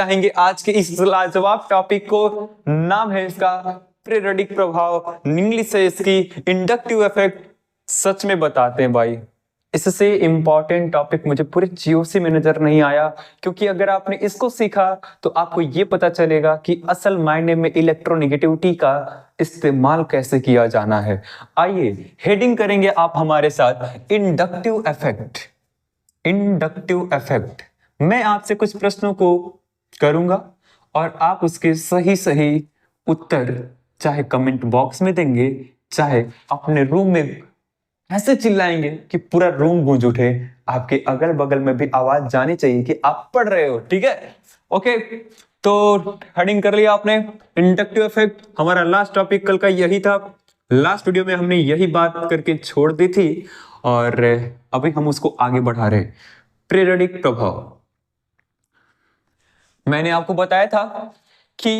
चाहेंगे आज के इस लाजवाब टॉपिक को। नाम है इसका पीरियोडिक प्रभाव, इंग्लिश है इसकी इंडक्टिव इफेक्ट। सच में बताते हैं भाई, इससे इंपॉर्टेंट टॉपिक मुझे पूरे जीओसी में नजर नहीं आया, क्योंकि अगर आपने इसको सीखा तो आपको ये पता चलेगा कि असल मायने में इलेक्ट्रोनेगेटिविटी का इस्तेमाल कैसे किया जाना है। आइए हेडिंग करेंगे आप हमारे साथ, इंडक्टिव इफेक्ट। इंडक्टिव इफेक्ट, मैं आपसे कुछ प्रश्नों को करूंगा और आप उसके सही सही उत्तर चाहे कमेंट बॉक्स में देंगे, चाहे अपने रूम में ऐसे चिल्लाएंगे कि पूरा रूम गूंज उठे। आपके अगल बगल में भी आवाज जानी चाहिए कि आप पढ़ रहे हो, ठीक है? ओके, तो हेडिंग कर लिया आपने, इंडक्टिव इफेक्ट। हमारा लास्ट टॉपिक कल का यही था। लास्ट वीडियो में हमने यही बात करके छोड़ दी थी और अभी हम उसको आगे बढ़ा रहे। पीरियोडिक प्रभाव, मैंने आपको बताया था कि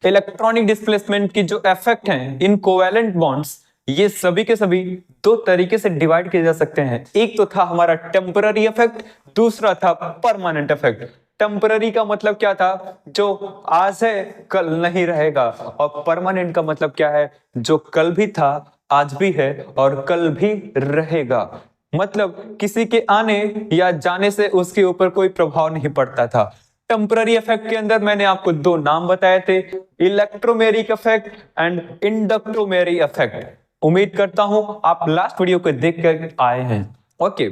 इलेक्ट्रॉनिक डिस्प्लेसमेंट की जो इफेक्ट हैं इन कोवैलेंट बॉन्ड्स, ये सभी के सभी दो तरीके से डिवाइड किए जा सकते हैं। एक तो था हमारा टेम्पररी इफेक्ट, दूसरा था परमानेंट इफेक्ट। टेम्पररी का मतलब क्या था? जो आज है कल नहीं रहेगा। और परमानेंट का मतलब क्या है? जो कल भी था, आज भी है और कल भी रहेगा। मतलब किसी के आने या जाने से उसके ऊपर कोई प्रभाव नहीं पड़ता था। टेम्पररी इफेक्ट के अंदर मैंने आपको दो नाम बताए थे, इलेक्ट्रोमेरिक इफेक्ट एंड इंडक्ट्रोमेरिक इफेक्ट। उम्मीद करता हूं आप लास्ट वीडियो को देख कर आए हैं। ओके,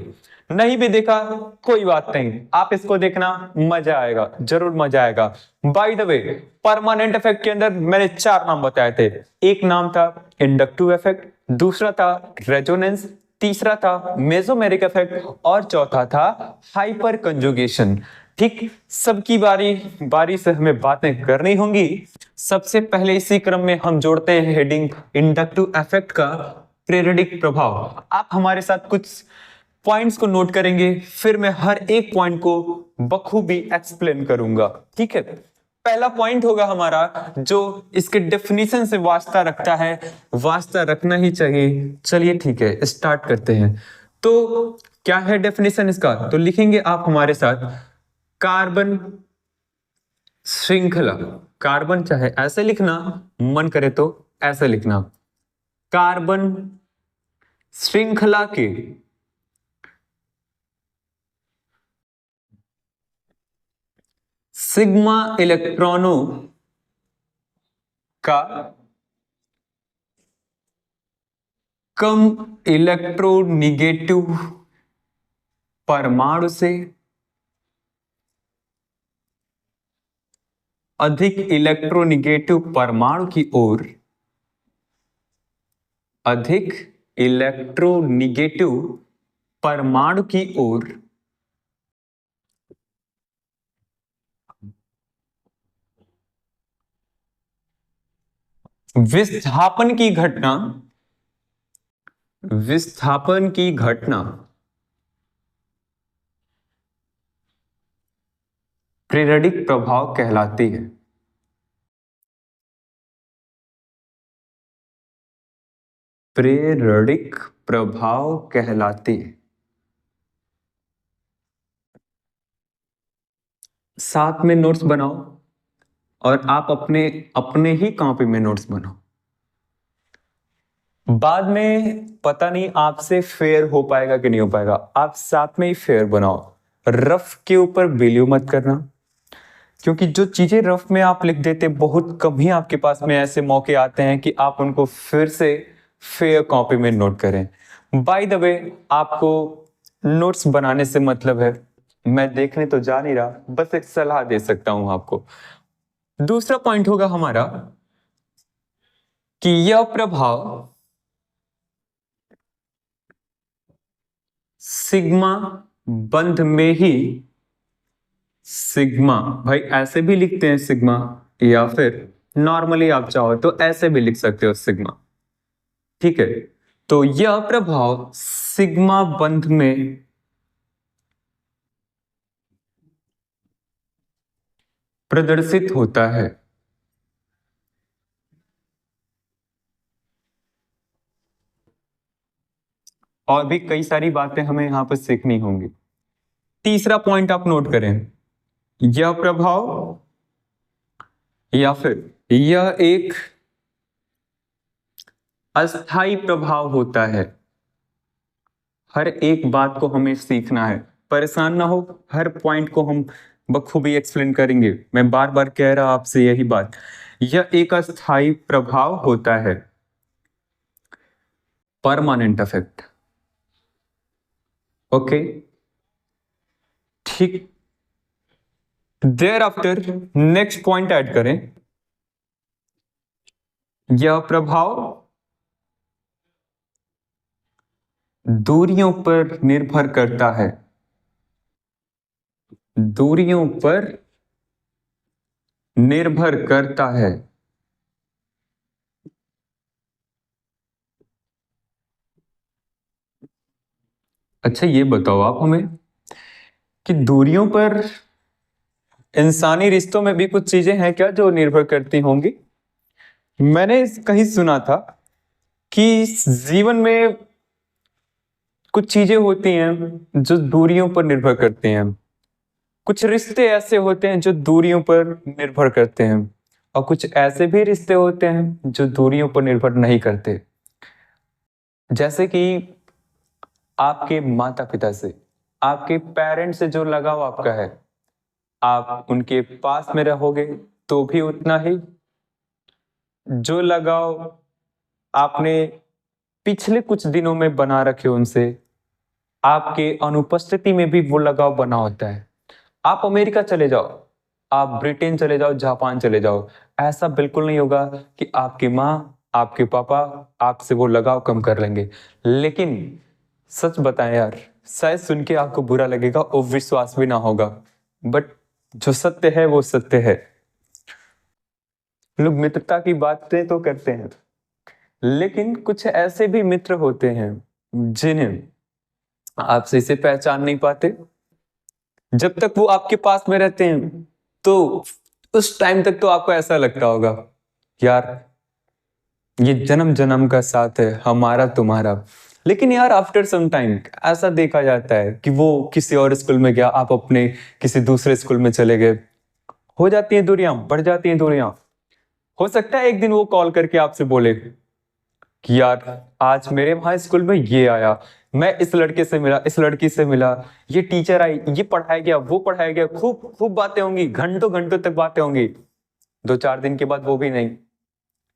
नहीं भी देखा कोई बात नहीं, आप इसको देखना, मजा आएगा, जरूर मजा आएगा। By the way, permanent effect के अंदर मैंने चार नाम बताए थे। एक नाम था इंडक्टिव इफेक्ट, दूसरा था रेजोनेंस, तीसरा था मेसोमेरिक इफेक्ट और चौथा था हाइपर कंजुगेशन। ठीक, सबकी बारी बारी से हमें बातें करनी होंगी। सबसे पहले इसी क्रम में हम जोड़ते हैं हेडिंग इंडक्टिव इफेक्ट का पीरियोडिक प्रभाव। आप हमारे साथ कुछ पॉइंट्स को नोट करेंगे, फिर मैं हर एक पॉइंट को बखूबी एक्सप्लेन करूंगा, ठीक है? पहला पॉइंट होगा हमारा जो इसके डेफिनेशन से वास्ता रखता है, वास्ता रखना ही चाहिए। चलिए ठीक है, स्टार्ट करते हैं। तो क्या है डेफिनेशन इसका? तो लिखेंगे आप हमारे साथ, कार्बन श्रृंखला। कार्बन चाहे ऐसे लिखना, मन करे तो ऐसे लिखना। कार्बन श्रृंखला के सिग्मा इलेक्ट्रॉनों का कम इलेक्ट्रोनिगेटिव परमाणु से अधिक इलेक्ट्रोनिगेटिव परमाणु की ओर, अधिक इलेक्ट्रोनिगेटिव परमाणु की ओर विस्थापन की घटना, विस्थापन की घटना पीरियोडिक प्रभाव कहलाती है। पीरियोडिक प्रभाव कहलाती है। साथ में नोट्स बनाओ और आप अपने अपने ही कॉपी में नोट्स बनाओ। बाद में पता नहीं आपसे फेयर हो पाएगा कि नहीं हो पाएगा, आप साथ में ही फेयर बनाओ। रफ के ऊपर बिलीव मत करना, क्योंकि जो चीजें रफ में आप लिख देते, बहुत कम ही आपके पास में ऐसे मौके आते हैं कि आप उनको फिर से फेयर कॉपी में नोट करें। बाय द वे, आपको नोट्स बनाने से मतलब है, मैं देखने तो जा नहीं रहा, बस एक सलाह दे सकता हूं आपको। दूसरा पॉइंट होगा हमारा कि यह प्रभाव सिग्मा बंध में ही, सिग्मा भाई ऐसे भी लिखते हैं सिग्मा, या फिर नॉर्मली आप चाहो तो ऐसे भी लिख सकते हो सिग्मा, ठीक है? तो यह प्रभाव सिग्मा बंध में प्रदर्शित होता है। और भी कई सारी बातें हमें यहां पर सीखनी होंगी। तीसरा पॉइंट आप नोट करें, यह प्रभाव या फिर यह एक अस्थाई प्रभाव होता है। हर एक बात को हमें सीखना है, परेशान ना हो, हर पॉइंट को हम बखूबी एक्सप्लेन करेंगे। मैं बार बार कह रहा आपसे यही बात, यह एक अस्थाई प्रभाव होता है, परमानेंट इफेक्ट। ओके, ठीक। Thereafter next point add करें, यह प्रभाव दूरियों पर निर्भर करता है, दूरियों पर निर्भर करता है। अच्छा ये बताओ आप हमें कि दूरियों पर इंसानी रिश्तों में भी कुछ चीजें हैं क्या जो निर्भर करती होंगी? मैंने कहीं सुना था कि जीवन में कुछ चीजें होती हैं जो दूरियों पर निर्भर करती हैं, कुछ रिश्ते ऐसे होते हैं जो दूरियों पर निर्भर करते हैं, और कुछ ऐसे भी रिश्ते होते हैं जो दूरियों पर निर्भर नहीं करते। जैसे कि आपके माता पिता से, आपके पेरेंट्स से जो लगाव आपका है, आप उनके पास में रहोगे तो भी उतना ही, जो लगाव आपने पिछले कुछ दिनों में बना रखे उनसे, आपके अनुपस्थिति में भी वो लगाव बना होता है। आप अमेरिका चले जाओ, आप ब्रिटेन चले जाओ, जापान चले जाओ, ऐसा बिल्कुल नहीं होगा कि आपकी माँ, आपके पापा आपसे वो लगाव कम कर लेंगे। लेकिन सच बताएं यार, शायद सुन के आपको बुरा लगेगा और विश्वास भी ना होगा, बट जो सत्य है वो सत्य है। लोग मित्रता की बातें तो करते हैं, लेकिन कुछ ऐसे भी मित्र होते हैं जिन्हें आप सही से पहचान नहीं पाते। जब तक वो आपके पास में रहते हैं तो उस टाइम तक तो आपको ऐसा लगता होगा यार ये जन्म जन्म का साथ है हमारा तुम्हारा। लेकिन यार आफ्टर सम टाइम ऐसा देखा जाता है कि वो किसी और स्कूल में गया, आप अपने किसी दूसरे स्कूल में चले गए, हो जाती हैं दूरियां, बढ़ जाती हैं दूरियां। हो सकता है एक दिन वो कॉल करके आपसे बोले कि यार आज मेरे वहां स्कूल में ये आया, मैं इस लड़के से मिला, इस लड़की से मिला, ये टीचर आई, ये पढ़ाया गया, वो पढ़ाया गया, खूब खूब बातें होंगी, घंटों घंटों तक बातें होंगी। 2-4 दिन के बाद वो भी नहीं,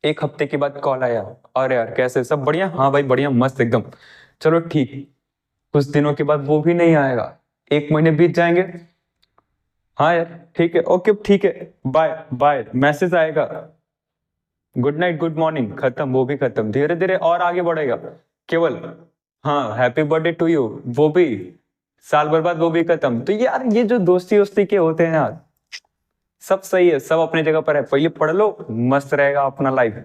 1 हफ्ते के बाद कॉल आया, अरे यार कैसे, सब बढ़िया, हाँ भाई बढ़िया मस्त एकदम, चलो ठीक। कुछ दिनों के बाद वो भी नहीं आएगा, 1 महीने बीत जाएंगे, हाँ यार ठीक है, ओके ठीक है, बाय बाय, मैसेज आएगा, गुड नाइट गुड मॉर्निंग, खत्म, वो भी खत्म, धीरे धीरे और आगे बढ़ेगा, केवल हाँ हैप्पी बर्थडे टू यू, वो भी साल भर बाद वो भी खत्म। तो यार ये जो दोस्ती वोस्ती के होते हैं यार, सब सही है, सब अपने जगह पर है, पहले पढ़ लो, मस्त रहेगा अपना लाइफ,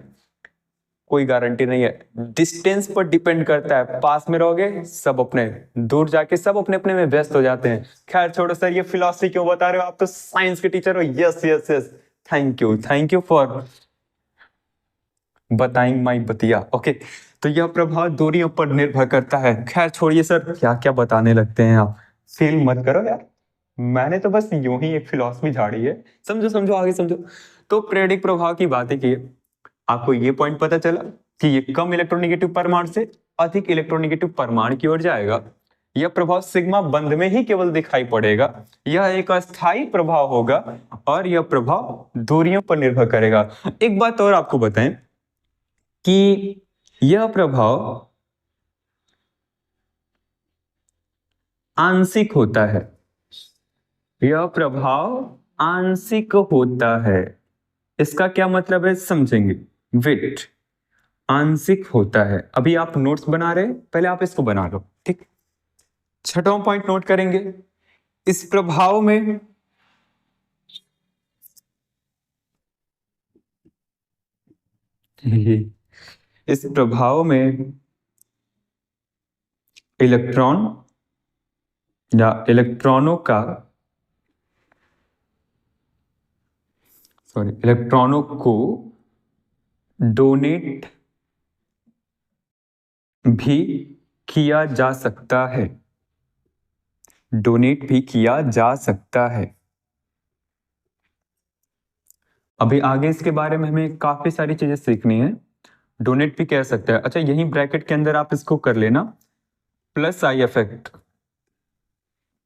कोई गारंटी नहीं है, डिस्टेंस पर डिपेंड करता है, पास में रहोगे सब अपने, दूर जाके सब अपने अपने में व्यस्त हो जाते हैं। खैर छोड़ो सर, ये फिलॉसफी क्यों बता रहे हो, आप तो साइंस के टीचर हो। Yes yes yes, thank you for बताइंग माई बतिया। ओके, तो यह प्रभाव दूरियों पर निर्भर करता है। खैर छोड़िए सर, क्या क्या बताने लगते हैं आप, फील मत करो यार, मैंने तो बस यूं ही एक फिलॉसफी झाड़ी है, समझो समझो आगे समझो। तो प्रेरिक प्रभाव की बातें की, आपको ये पॉइंट पता चला कि ये कम इलेक्ट्रोनेगेटिव परमाणु से अधिक इलेक्ट्रोनेगेटिव परमाणु की ओर जाएगा। यह प्रभाव सिग्मा बंध में ही केवल दिखाई पड़ेगा, यह एक अस्थायी प्रभाव होगा और यह प्रभाव दूरियों पर निर्भर करेगा। एक बात और आपको बताएं कि यह प्रभाव आंशिक होता है, यह प्रभाव आंशिक होता है। इसका क्या मतलब है समझेंगे, वेट, आंशिक होता है। अभी आप नोट्स बना रहे हैं, पहले आप इसको बना लो, ठीक। 6वां पॉइंट नोट करेंगे, इस प्रभाव में इस प्रभाव में इलेक्ट्रॉन या इलेक्ट्रॉनों का, सॉरी, इलेक्ट्रॉनों को डोनेट भी किया जा सकता है, डोनेट भी किया जा सकता है। अभी आगे इसके बारे में हमें काफी सारी चीजें सीखनी है। डोनेट भी कह सकते हैं। अच्छा, यही ब्रैकेट के अंदर आप इसको कर लेना, plus I effect,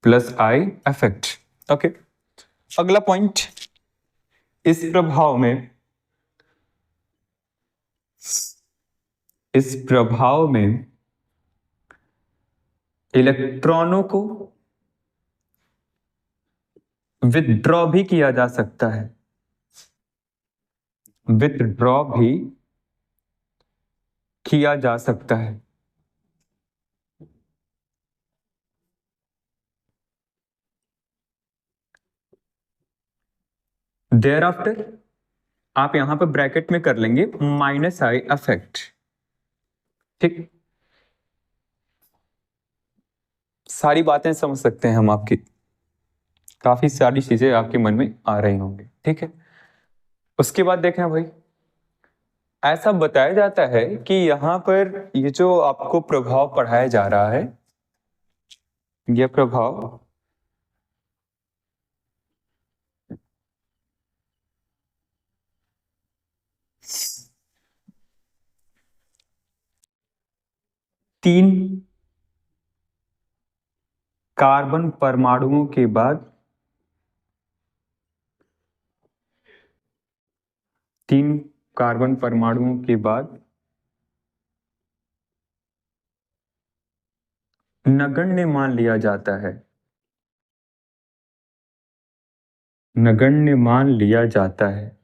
plus I effect. Okay, अगला पॉइंट, इस प्रभाव में, इस प्रभाव में इलेक्ट्रॉनों को विथड्रॉ भी किया जा सकता है, विथड्रॉ भी किया जा सकता है। देयर आफ्टर आप यहां पर ब्रैकेट में कर लेंगे माइनस आई इफेक्ट। ठीक, सारी बातें समझ सकते हैं हम, आपकी काफी सारी चीजें आपके मन में आ रही होंगी। ठीक है, उसके बाद देखें भाई, ऐसा बताया जाता है कि यहां पर ये जो आपको प्रभाव पढ़ाया जा रहा है, यह प्रभाव तीन कार्बन परमाणुओं के बाद, तीन कार्बन परमाणुओं के बाद नगण्य मान लिया जाता है, नगण्य मान लिया जाता है।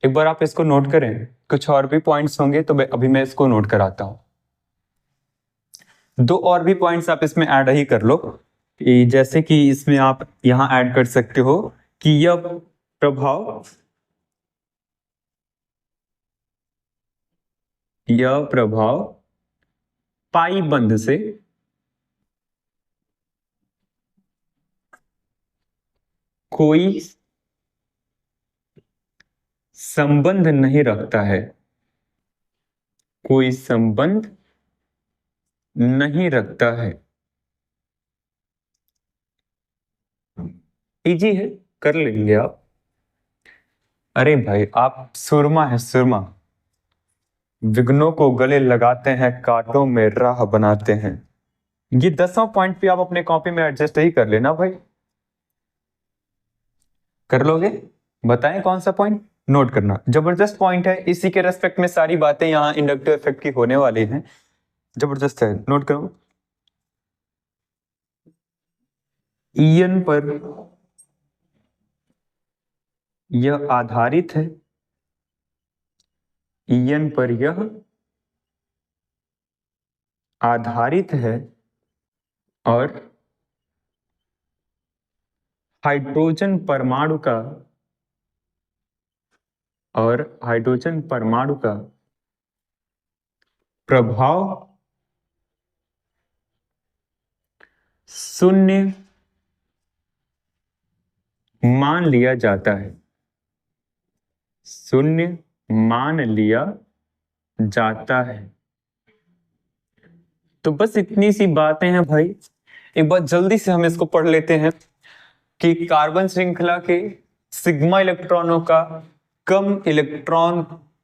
एक बार आप इसको नोट करें, कुछ और भी पॉइंट्स होंगे तो अभी मैं इसको नोट कराता हूं। दो और भी पॉइंट्स आप इसमें ऐड ही कर लो, कि जैसे कि इसमें आप यहां ऐड कर सकते हो कि यह प्रभाव, यह प्रभाव पाई बंध से कोई संबंध नहीं रखता है, कोई संबंध नहीं रखता है। इजी है, कर लेंगे आप। अरे भाई, आप सुरमा है, सुरमा। विघ्नों को गले लगाते हैं, कांटों में राह बनाते हैं। ये 10वां पॉइंट भी आप अपने कॉपी में एडजस्ट ही कर लेना भाई। कर लोगे? बताएं कौन सा पॉइंट, नोट करना। जबरदस्त पॉइंट है, इसी के रेस्पेक्ट में सारी बातें यहां इंडक्टिव इफेक्ट की होने वाली हैं। जबरदस्त है, नोट करो। ईएन पर यह आधारित है, ईएन पर यह आधारित है और हाइड्रोजन परमाणु का, और हाइड्रोजन परमाणु का प्रभाव शून्य मान लिया जाता है, शून्य मान लिया जाता है। तो बस इतनी सी बातें हैं भाई। एक बार जल्दी से हम इसको पढ़ लेते हैं कि कार्बन श्रृंखला के सिग्मा इलेक्ट्रॉनों का कम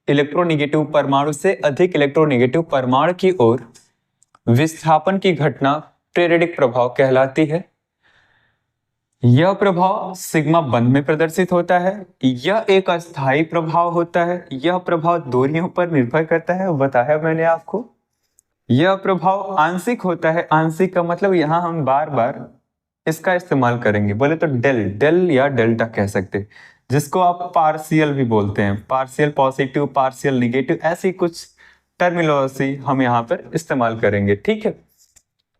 इलेक्ट्रोनेगेटिव परमाणु से अधिक इलेक्ट्रोनेगेटिव परमाणु की ओर विस्थापन की घटना प्रेरित प्रभाव कहलाती है। यह प्रभाव सिग्मा बंध में प्रदर्शित होता है। यह एक अस्थायी प्रभाव होता है। यह प्रभाव दूरियों पर निर्भर करता है, बताया मैंने आपको। यह प्रभाव आंशिक होता है। आंशिक का मतलब यहां हम बार बार इसका इस्तेमाल करेंगे, बोले तो डेल या डेल्टा कह सकते, जिसको आप पार्शियल भी बोलते हैं, पार्शियल पॉजिटिव, पार्शियल निगेटिव, ऐसी कुछ टर्मिनोलॉजी हम यहाँ पर इस्तेमाल करेंगे। ठीक है,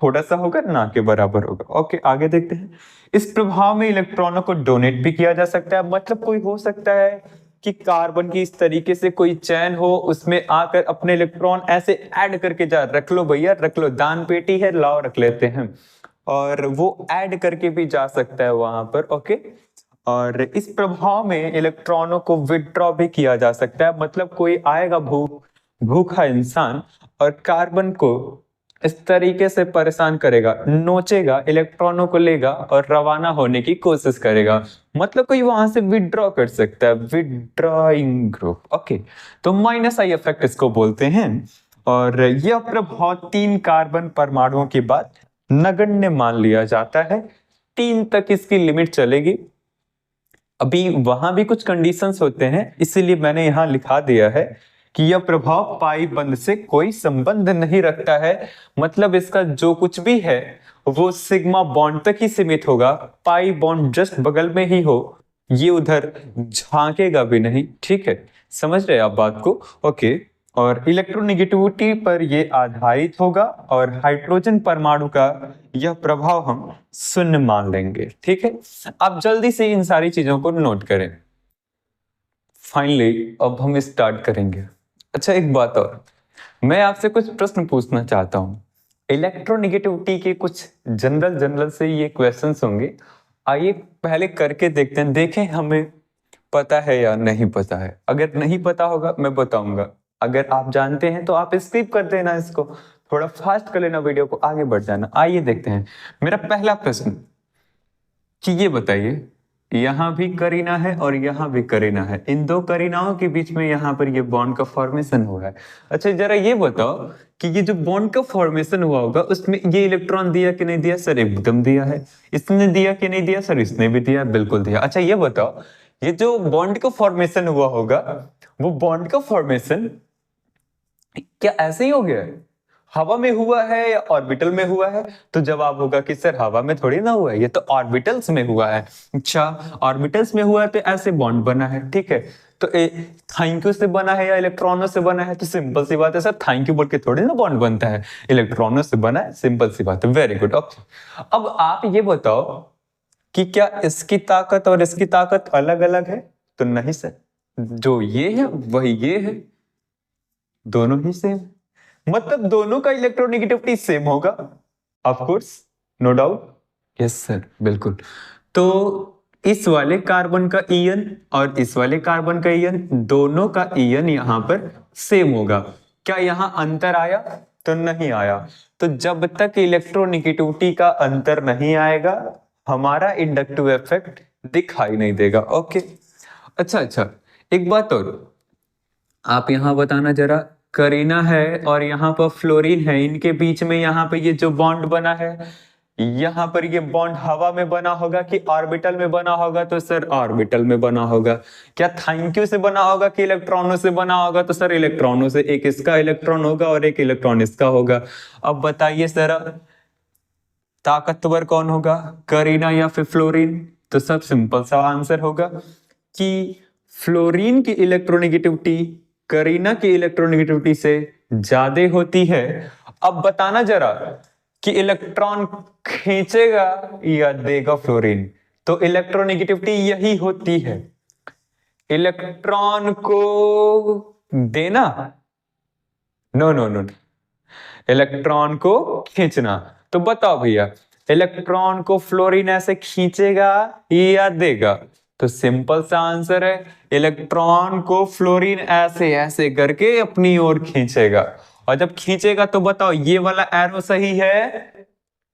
थोड़ा सा होगा ना के बराबर होगा। ओके, आगे देखते हैं। इस प्रभाव में इलेक्ट्रॉनों को डोनेट भी किया जा सकता है। मतलब कोई हो सकता है कि कार्बन की इस तरीके से कोई चैन हो, उसमें आकर अपने इलेक्ट्रॉन ऐसे ऐड करके जा, रख लो भैया रख लो, दान पेटी है, लाओ रख लेते हैं, और वो ऐड करके भी जा सकता है वहां पर। ओके, और इस प्रभाव में इलेक्ट्रॉनों को विथड्रॉ भी किया जा सकता है। मतलब कोई आएगा भूख भूखा इंसान और कार्बन को इस तरीके से परेशान करेगा, नोचेगा, इलेक्ट्रॉनों को लेगा और रवाना होने की कोशिश करेगा। मतलब कोई वहां से विड्रॉ कर सकता है, विड्रॉइंग ग्रुप। ओके, तो माइनस आई इफेक्ट इसको बोलते हैं। और यह प्रभाव 3 कार्बन परमाणुओं के बाद नगण्य मान लिया जाता है। 3 तक इसकी लिमिट चलेगी। अभी वहां भी कुछ कंडीशंस होते हैं, इसीलिए मैंने यहां लिखा दिया है कि यह प्रभाव पाई बंद से कोई संबंध नहीं रखता है। मतलब इसका जो कुछ भी है वो सिग्मा बॉन्ड तक ही सीमित होगा। पाई बॉन्ड जस्ट बगल में ही हो, ये उधर झांकेगा भी नहीं। ठीक है, समझ रहे आप बात को? ओके, और इलेक्ट्रोनेगेटिविटी पर ये आधारित होगा और हाइड्रोजन परमाणु का यह प्रभाव हम शून्य मान लेंगे। ठीक है, आप जल्दी से इन सारी चीजों को नोट करें। फाइनली अब हम स्टार्ट करेंगे। अच्छा, एक बात और, मैं आपसे कुछ प्रश्न पूछना चाहता हूं। इलेक्ट्रोनेगेटिविटी के कुछ जनरल से ये क्वेश्चंस होंगे। आइए पहले करके देखते हैं, देखें हमें पता है या नहीं पता है। अगर नहीं पता होगा मैं बताऊंगा, अगर आप जानते हैं तो आप स्किप कर देना, इसको थोड़ा फास्ट कर लेना, वीडियो को आगे बढ़ जाना। आइए देखते हैं। मेरा पहला प्रश्न कि ये बताइए, यहां भी करीना है और यहां भी करीना है, इन दो करीनाओं के बीच में यहां पर ये बॉन्ड का फॉर्मेशन हुआ है। अच्छा, जरा ये बताओ कि ये जो बॉन्ड का फॉर्मेशन हुआ होगा उसमें ये इलेक्ट्रॉन दिया कि नहीं दिया? सर एकदम दिया है। इसने दिया कि नहीं दिया? सर इसने भी दिया, बिल्कुल दिया। अच्छा, ये बताओ, ये जो बॉन्ड का फॉर्मेशन हुआ होगा वो बॉन्ड का फॉर्मेशन क्या ऐसे ही हो गया है? हवा में हुआ है या ऑर्बिटल में हुआ है? तो जवाब होगा कि सर हवा में थोड़ी ना हुआ है, ये तो ऑर्बिटल्स में हुआ है। अच्छा, ऑर्बिटल्स में हुआ है तो ऐसे बॉन्ड बना है। ठीक है, तो थैंक यू से बना है या इलेक्ट्रॉनों से बना है? तो सिंपल सी बात है सर, थैंक यू बोल के थोड़ी ना बॉन्ड बनता है, इलेक्ट्रॉनों से बना है, सिंपल सी बात है। Very good. ओके, अब आप ये बताओ कि क्या इसकी ताकत और इसकी ताकत अलग अलग है? तो नहीं सर, जो ये है वही ये है, दोनों ही सेम। मतलब दोनों का इलेक्ट्रोनेगेटिविटी सेम होगा। Of course, no doubt. Yes sir, बिल्कुल। तो इस वाले कार्बन का ईएन और इस वाले कार्बन का ईएन, दोनों का ईएन यहां पर सेम होगा। क्या यहां अंतर आया? तो नहीं आया। तो जब तक इलेक्ट्रोनेगेटिविटी का अंतर नहीं आएगा हमारा इंडक्टिव इफेक्ट दिखाई नहीं देगा। ओके, अच्छा, एक बात और, आप यहां बताना जरा, करीना है और यहाँ पर फ्लोरीन है, इनके बीच में यहाँ पे ये जो बॉन्ड बना है, यहाँ पर ये बॉन्ड हवा में बना होगा कि ऑर्बिटल में बना होगा? तो सर ऑर्बिटल में बना होगा। क्या थैंक यू से बना होगा कि इलेक्ट्रॉनों से बना होगा? तो सर इलेक्ट्रॉनों से, एक इसका इलेक्ट्रॉन होगा और एक इलेक्ट्रॉन इसका होगा। अब बताइए सर, ताकतवर कौन होगा, करीना या फिर फ्लोरीन? तो सब सिंपल सा आंसर होगा कि फ्लोरीन की इलेक्ट्रोनेगेटिविटी करीना की इलेक्ट्रोनेगेटिविटी से ज्यादा होती है। अब बताना जरा कि इलेक्ट्रॉन खींचेगा या देगा फ्लोरीन? तो इलेक्ट्रोनेगेटिविटी यही होती है, इलेक्ट्रॉन को देना, नो, इलेक्ट्रॉन को खींचना। तो बताओ भैया, इलेक्ट्रॉन को फ्लोरीन ऐसे खींचेगा या देगा? तो सिंपल सा आंसर है, इलेक्ट्रॉन को फ्लोरीन ऐसे ऐसे करके अपनी ओर खींचेगा। और जब खींचेगा तो बताओ ये वाला एरो सही है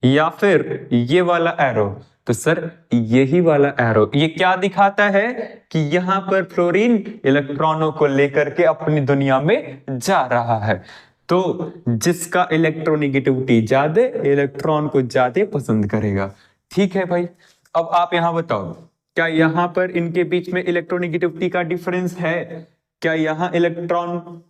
या फिर ये वाला एरो? तो सर यही वाला एरो, ये क्या दिखाता है कि यहां पर फ्लोरीन इलेक्ट्रॉनों को लेकर के अपनी दुनिया में जा रहा है। तो जिसका इलेक्ट्रोनेगेटिविटी ज्यादा, इलेक्ट्रॉन को ज्यादा पसंद करेगा। ठीक है भाई, अब आप यहां बताओ, क्या यहां पर इनके बीच में इलेक्ट्रोनेगेटिविटी का डिफरेंस है? क्या यहां इलेक्ट्रॉन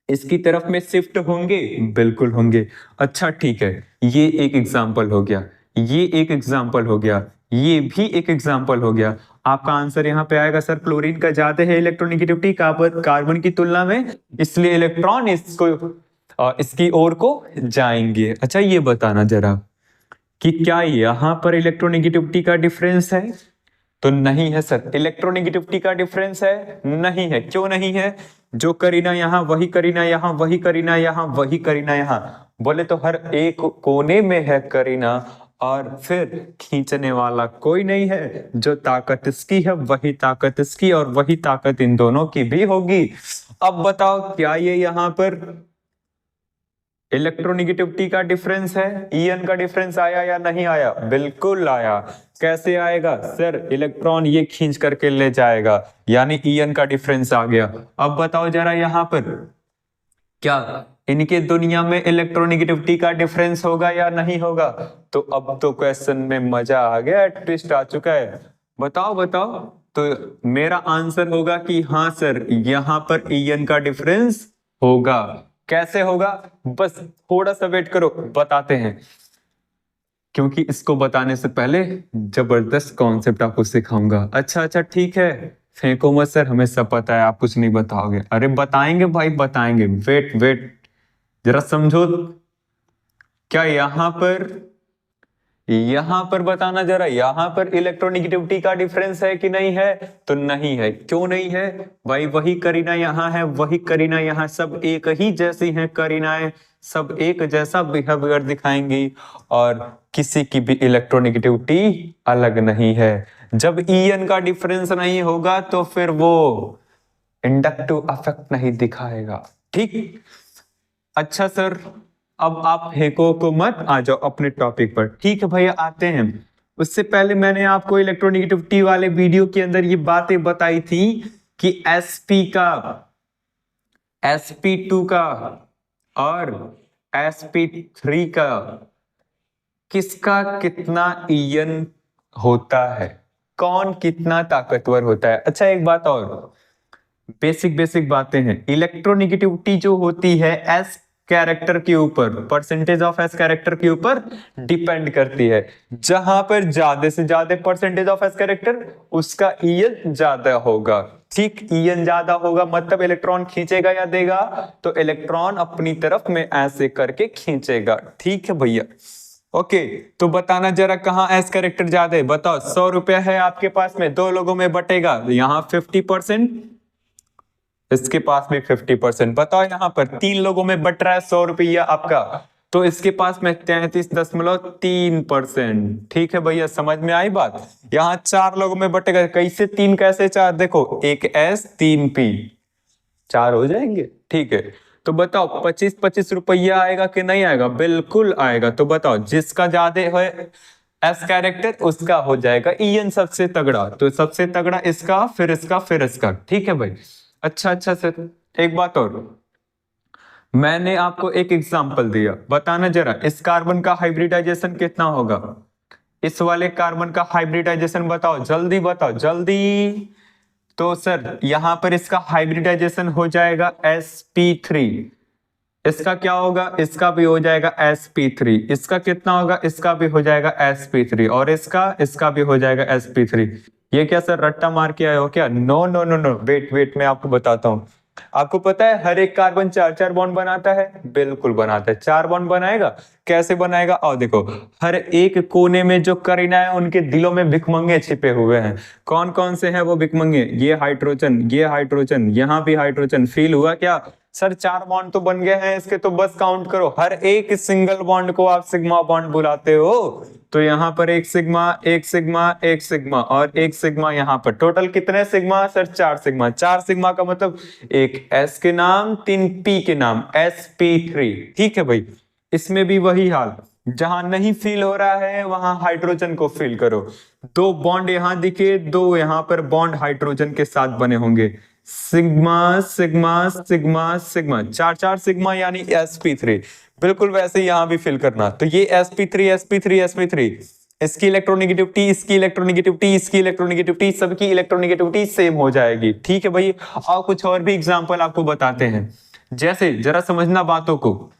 इसकी तरफ में शिफ्ट होंगे? बिल्कुल होंगे। अच्छा ठीक है, ये एक एग्जाम्पल हो गया, ये एक एग्जाम्पल हो गया, ये भी एक एग्जाम्पल हो गया। आपका आंसर यहां पे आएगा सर, क्लोरीन का ज्यादा है इलेक्ट्रोनेगेटिविटी कार्बन की तुलना में, इसलिए इलेक्ट्रॉन इसकी ओर को जाएंगे। अच्छा, ये बताना जरा कि क्या यहां पर इलेक्ट्रोनेगेटिविटी का डिफरेंस है? तो नहीं है सर, इलेक्ट्रोनेगेटिविटी का डिफरेंस है नहीं है। क्यों नहीं है? जो करीना यहां वही करीना यहां, वही करीना यहां वही करीना यहां, बोले तो हर एक कोने में है करीना और फिर खींचने वाला कोई नहीं है। जो ताकत इसकी है वही ताकत इसकी और वही ताकत इन दोनों की भी होगी। अब बताओ क्या ये यहाँ पर इलेक्ट्रोनिगेटिविटी का डिफरेंस है, ईएन का डिफरेंस आया या नहीं आया? बिल्कुल आया। कैसे आएगा सर? इलेक्ट्रॉन ये खींच करके ले जाएगा, यानी ईएन का डिफरेंस आ गया। अब बताओ जरा यहाँ पर क्या इनके दुनिया में इलेक्ट्रोनिगेटिविटी का डिफरेंस होगा या नहीं होगा? तो अब तो क्वेश्चन में मजा आ गया, ट्विस्ट आ चुका है। बताओ बताओ। तो मेरा आंसर होगा कि हाँ सर, यहाँ पर ईएन का डिफरेंस होगा। कैसे होगा? बस थोड़ा सा वेट करो, बताते हैं। क्योंकि इसको बताने से पहले जबरदस्त कॉन्सेप्ट आपको सिखाऊंगा। अच्छा अच्छा ठीक है, फेंको मत सर, हमें सब पता है, आप कुछ नहीं बताओगे। अरे बताएंगे भाई बताएंगे, वेट वेट जरा समझो। क्या यहां पर बताना जरा, यहां पर इलेक्ट्रोनिगेटिविटी का डिफरेंस है कि नहीं है? तो नहीं है। क्यों नहीं है भाई? वही करीना यहां है, वही करीना यहां, सब एक ही जैसी हैं करीनाएं, सब एक जैसा बिहेवियर दिखाएंगी और किसी की भी इलेक्ट्रोनिगेटिविटी अलग नहीं है। जब ईएन का डिफरेंस नहीं होगा तो फिर वो इंडक्टिव इफेक्ट नहीं दिखाएगा। ठीक, अच्छा सर, अब आप हेको को मत, आ जाओ अपने टॉपिक पर। ठीक है भैया, आते हैं। उससे पहले मैंने आपको इलेक्ट्रोनिगेटिविटी वाले वीडियो के अंदर ये बातें बताई थी कि sp का, sp2 का और sp3 का किसका कितना ईएन होता है, कौन कितना ताकतवर होता है। अच्छा एक बात और, बेसिक बेसिक बातें हैं। इलेक्ट्रोनिगेटिविटी जो होती है एस कैरेक्टर के ऊपर, परसेंटेज ऑफ एस कैरेक्टर के ऊपर डिपेंड करती है। जहां पर ज्यादा से ज्यादा परसेंटेज ऑफ एस कैरेक्टर, उसका ईएन ज्यादा होगा। ठीक, ईएन ज्यादा होगा मतलब इलेक्ट्रॉन खींचेगा या देगा? तो इलेक्ट्रॉन अपनी तरफ में ऐसे करके खींचेगा। ठीक है भैया, ओके। तो बताना जरा कहां एस कैरेक्टर ज्यादा है? बताओ। 100 रुपया है आपके पास में, 2 लोगों में बटेगा, यहाँ 50%, इसके पास में 50%। बताओ यहाँ पर 3 लोगों में बट रहा है 100 रुपया आपका, तो इसके पास में 33.3%। ठीक है भैया, समझ में आई बात? यहाँ 4 लोगों में बटेगा, कैसे 3 कैसे 4? देखो, एक एस 3 पी, 4 हो जाएंगे। ठीक है, तो बताओ 25-25 रुपया आएगा कि नहीं आएगा? बिल्कुल आएगा। तो बताओ, जिसका ज्यादा है एस कैरेक्टर उसका हो जाएगा ईएन सबसे तगड़ा। तो सबसे तगड़ा इसका, फिर इसका, फिर इसका। ठीक है भाई। अच्छा अच्छा सर, एक बात और, मैंने आपको एक एग्जांपल दिया, बताना जरा इस कार्बन का हाइब्रिडाइजेशन कितना होगा? इस वाले कार्बन का हाइब्रिडाइजेशन बताओ, जल्दी बताओ जल्दी। तो सर यहां पर इसका हाइब्रिडाइजेशन हो जाएगा sp3, इसका क्या होगा? इसका भी हो जाएगा sp3, इसका कितना होगा? इसका भी हो जाएगा sp3, और इसका भी हो जाएगा sp3। ये क्या सर रट्टा मार के आए हो क्या? No no no no, wait wait, मैं आपको बताता हूँ। आपको पता है हर एक कार्बन 4-4 बॉन्ड बनाता है? बिल्कुल बनाता है, 4 बॉन्ड बनाएगा। कैसे बनाएगा? आओ देखो, हर एक कोने में जो करीना है उनके दिलों में भिखमंगे छिपे हुए हैं। कौन कौन से हैं वो भिखमंगे? ये हाइड्रोजन, ये हाइड्रोजन, यहाँ भी हाइड्रोजन। फील हुआ क्या सर? 4 बॉन्ड तो बन गए हैं इसके, तो बस काउंट करो। हर एक सिंगल बॉन्ड को आप सिग्मा बॉन्ड बुलाते हो, तो यहाँ पर एक सिग्मा, एक सिग्मा, एक सिग्मा और एक सिग्मा। यहाँ पर टोटल कितने सिग्मा सर? 4 सिग्मा। 4 सिग्मा का मतलब एक एस के नाम, 3 पी के नाम, sp3। ठीक है भाई, इसमें भी वही हाल, जहां नहीं फील हो रहा है वहां हाइड्रोजन को फील करो। 2 बॉन्ड यहां दिखे, 2 यहां पर बॉन्ड हाइड्रोजन के साथ बने होंगे। Sigma sigma sigma sigma, 4 sigma यानी sp3। बिल्कुल वैसे यहां भी फिल करना। तो ये sp3 sp3 sp3, इसकी इलेक्ट्रोनिगेटिविटी, इसकी इलेक्ट्रोनिगेटिविटी, इसकी इलेक्ट्रोनिगेटिविटी, सबकी इलेक्ट्रोनिगेटिविटी सेम हो जाएगी। ठीक है भाई, और कुछ और भी एग्जांपल आपको बताते हैं। जैसे जरा समझना बातों को,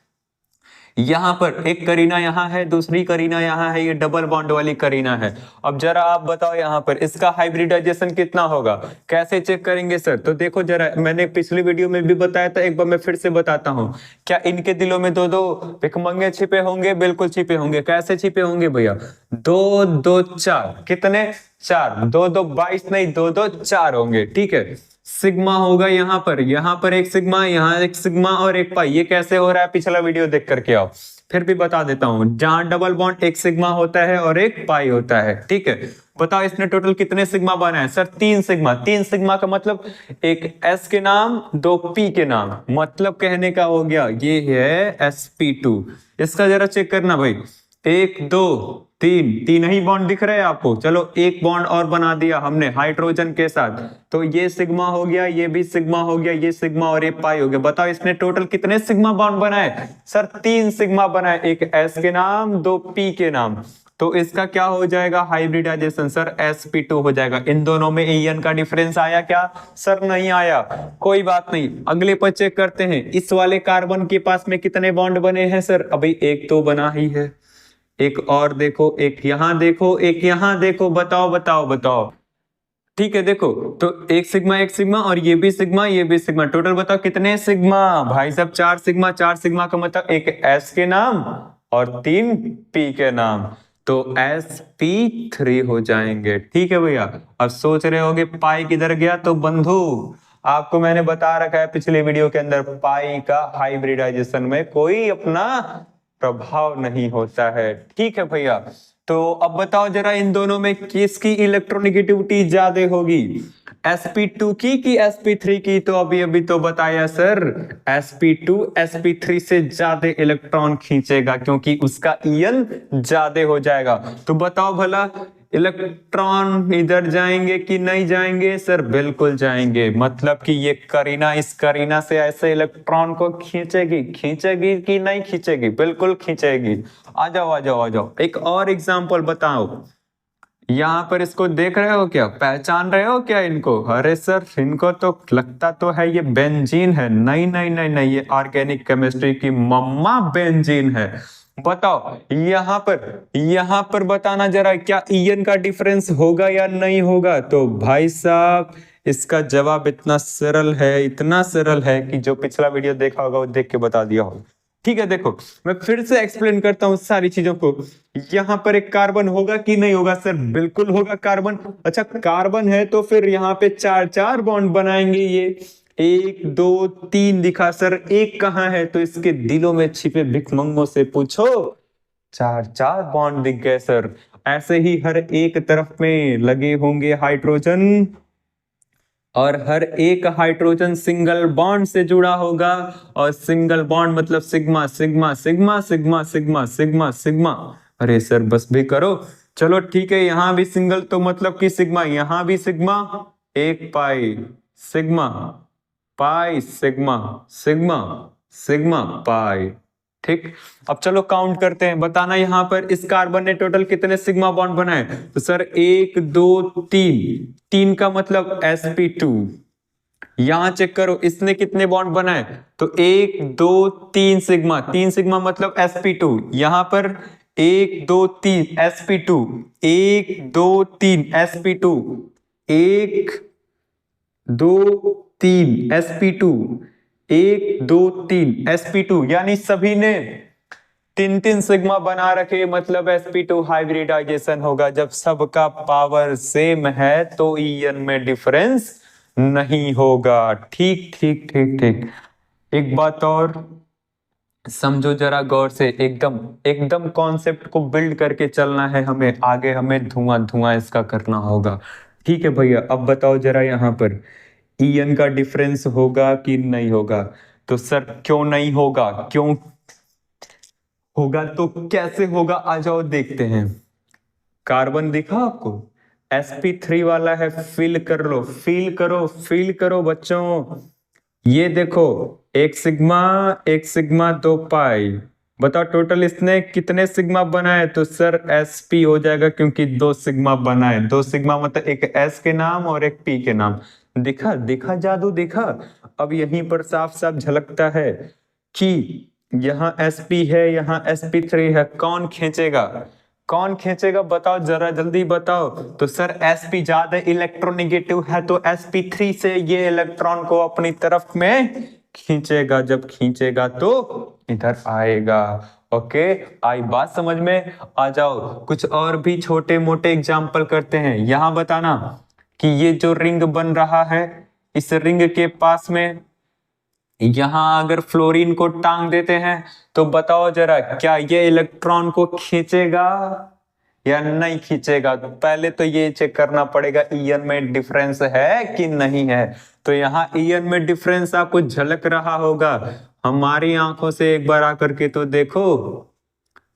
यहां पर एक करीना यहां है, दूसरी करीना यहां है, ये डबल बॉन्ड वाली करीना है। अब जरा आप बताओ यहां पर इसका हाइब्रिडाइजेशन कितना होगा? कैसे चेक करेंगे सर? तो देखो जरा, मैंने पिछली वीडियो में भी बताया था, एक बार मैं फिर से बताता हूं। क्या इनके दिलों में 2-2 भिखमंगे छिपे होंगे? बिल्कुल छिपे होंगे। कैसे छिपे होंगे भैया? 2-2 4, कितने? 4, 2-2 22 नहीं, 2-2 4 होंगे। ठीक है, सिग्मा होगा यहाँ पर एक सिग्मा, यहाँ एक सिग्मा और एक पाई। ये कैसे हो रहा है पिछला वीडियो देख करके आओ, फिर भी बता देता हूं। जहां डबल बॉन्ड एक सिग्मा होता है और एक पाई होता है, ठीक है। बताओ इसने टोटल कितने सिग्मा बनाए सर? 3 सिग्मा। 3 सिग्मा का मतलब एक एस के नाम, 2 पी के नाम, मतलब कहने का हो गया ये है sp2। इसका जरा चेक करना भाई, 1 2 3, 3 ही बॉन्ड दिख रहे हैं आपको। चलो एक बॉन्ड और बना दिया हमने हाइड्रोजन के साथ, तो ये सिग्मा हो गया, ये भी सिग्मा हो गया, ये सिग्मा और ये पाई हो गया। बताओ इसने टोटल कितने सिग्मा बॉन्ड बनाए सर? 3 सिग्मा बनाए, एक एस के नाम, 2 पी के नाम। तो इसका क्या हो जाएगा हाइब्रिडाइजेशन सर? sp2 हो जाएगा। इन दोनों में En का डिफरेंस आया क्या सर? नहीं आया, कोई बात नहीं। अगले पर चेक करते हैं, इस वाले कार्बन के पास में कितने बॉन्ड बने हैं सर? अभी एक तो बना ही है, एक और देखो, एक यहां देखो, एक यहां देखो। बताओ बताओ बताओ, ठीक है। देखो तो एक सिग्मा और ये भी सिग्मा, ये भी सिग्मा, टोटल बताओ कितने सिग्मा भाई साहब? 4 सिग्मा। 4 सिग्मा का मतलब एक एस के नाम और 3 पी के नाम, तो sp3 हो जाएंगे, ठीक है भैया। अब सोच रहे होगे पाई किधर गया? तो बंधु आपको मैंने बता रखा है पिछले वीडियो के अंदर, पाई का हाइब्रिडाइजेशन में कोई अपना प्रभाव नहीं होता है, ठीक है भैया। तो अब बताओ जरा इन दोनों में किसकी इलेक्ट्रोनेगेटिविटी ज्यादा होगी? sp2 की कि sp3 की? तो अभी तो बताया सर, sp2 sp3 से ज्यादा इलेक्ट्रॉन खींचेगा क्योंकि उसका En ज्यादा हो जाएगा। तो बताओ भला इलेक्ट्रॉन इधर जाएंगे कि नहीं जाएंगे सर? बिल्कुल जाएंगे। मतलब कि ये करीना इस करीना से ऐसे इलेक्ट्रॉन को खींचेगी, खींचेगी कि नहीं खींचेगी? बिल्कुल खींचेगी। आ जाओ आ जाओ आ जाओ, एक और एग्जांपल बताओ। यहाँ पर इसको देख रहे हो क्या? पहचान रहे हो क्या इनको? अरे सर इनको तो लगता तो है ये बेंजीन है। नहीं नहीं नहीं नहीं, ये ऑर्गेनिक केमिस्ट्री की मम्मा बेंजीन है। बताओ यहाँ पर बताना जरा, क्या ईएन का डिफरेंस होगा या नहीं होगा? तो भाई साहब इसका जवाब इतना सरल है, इतना सरल है कि जो पिछला वीडियो देखा होगा वो देख के बता दिया होगा, ठीक है। देखो मैं फिर से एक्सप्लेन करता हूं सारी चीजों को। यहां पर एक कार्बन होगा कि नहीं होगा सर? बिल्कुल होगा कार्बन। अच्छा कार्बन है तो फिर यहाँ पे 4 बॉन्ड बनाएंगे। ये 1 2 3 दिखा सर, एक कहाँ है? तो इसके दिलों में छिपे भिखमंगों से पूछो, 4 बॉन्ड दिख गए सर। ऐसे ही हर एक तरफ में लगे होंगे हाइड्रोजन, और हर एक हाइड्रोजन सिंगल बॉन्ड से जुड़ा होगा, और सिंगल बॉन्ड मतलब sigma sigma sigma sigma sigma sigma sigma. अरे सर बस भी करो। चलो ठीक है, यहां भी सिंगल तो मतलब कि सिग्मा, यहां भी सिग्मा, एक pi sigma, pi sigma sigma sigma pi, ठीक। अब चलो काउंट करते हैं, बताना यहां पर इस कार्बन ने टोटल कितने सिग्मा बॉन्ड बनाए? तो सर 1 2 3, 3 का मतलब sp2। यहां चेक करो इसने कितने बॉन्ड बनाए? तो 1 2 3 सिग्मा, 3 सिग्मा मतलब sp2। यहां पर 1 2 3 sp2, 1 2 3 sp2, 1 2 3 sp2, 1 2 3 sp2, यानी सभी ने 3 सिग्मा बना रखे, मतलब sp2 हाइब्रिडाइजेशन होगा। जब सबका पावर सेम है तो En में डिफरेंस नहीं होगा, ठीक ठीक ठीक ठीक। एक बात और समझो जरा गौर से, एकदम एकदम कॉन्सेप्ट को बिल्ड करके चलना है हमें, आगे हमें धुआं धुआं इसका करना होगा, ठीक है भैया। अब बताओ जरा यहाँ पर En का डिफरेंस होगा कि नहीं होगा? तो सर क्यों नहीं होगा? क्यों होगा तो कैसे होगा? आ जाओ देखते हैं। कार्बन दिखा आपको? sp3 वाला है, फील कर लो, फील करो बच्चों। ये देखो एक सिग्मा 2 पाई। बताओ टोटल इसने कितने सिग्मा बनाए? तो सर sp हो जाएगा क्योंकि 2 सिग्मा बनाए। 2 सिग्मा मतलब एक s के नाम और एक p के नाम। दिखा जादू दिखा। अब यहीं पर साफ साफ झलकता है कि यहाँ sp है, यहाँ sp3 है। कौन खींचेगा बताओ जरा, जल्दी बताओ। तो सर sp ज्यादा इलेक्ट्रोनेगेटिव है तो sp3 से ये इलेक्ट्रॉन को अपनी तरफ में खींचेगा। जब खींचेगा तो इधर आएगा। ओके, आई बात समझ में? आ जाओ कुछ और भी छोटे मोटे एग्जाम्पल करते हैं। यहां बताना कि ये जो रिंग बन रहा है, इस रिंग के पास में यहां अगर फ्लोरीन को टांग देते हैं तो बताओ जरा, क्या ये इलेक्ट्रॉन को खींचेगा या नहीं खींचेगा? तो पहले तो ये चेक करना पड़ेगा ईएन में डिफरेंस है कि नहीं है। तो यहाँ ईएन में डिफरेंस आपको झलक रहा होगा हमारी आंखों से, एक बार आकर के तो देखो,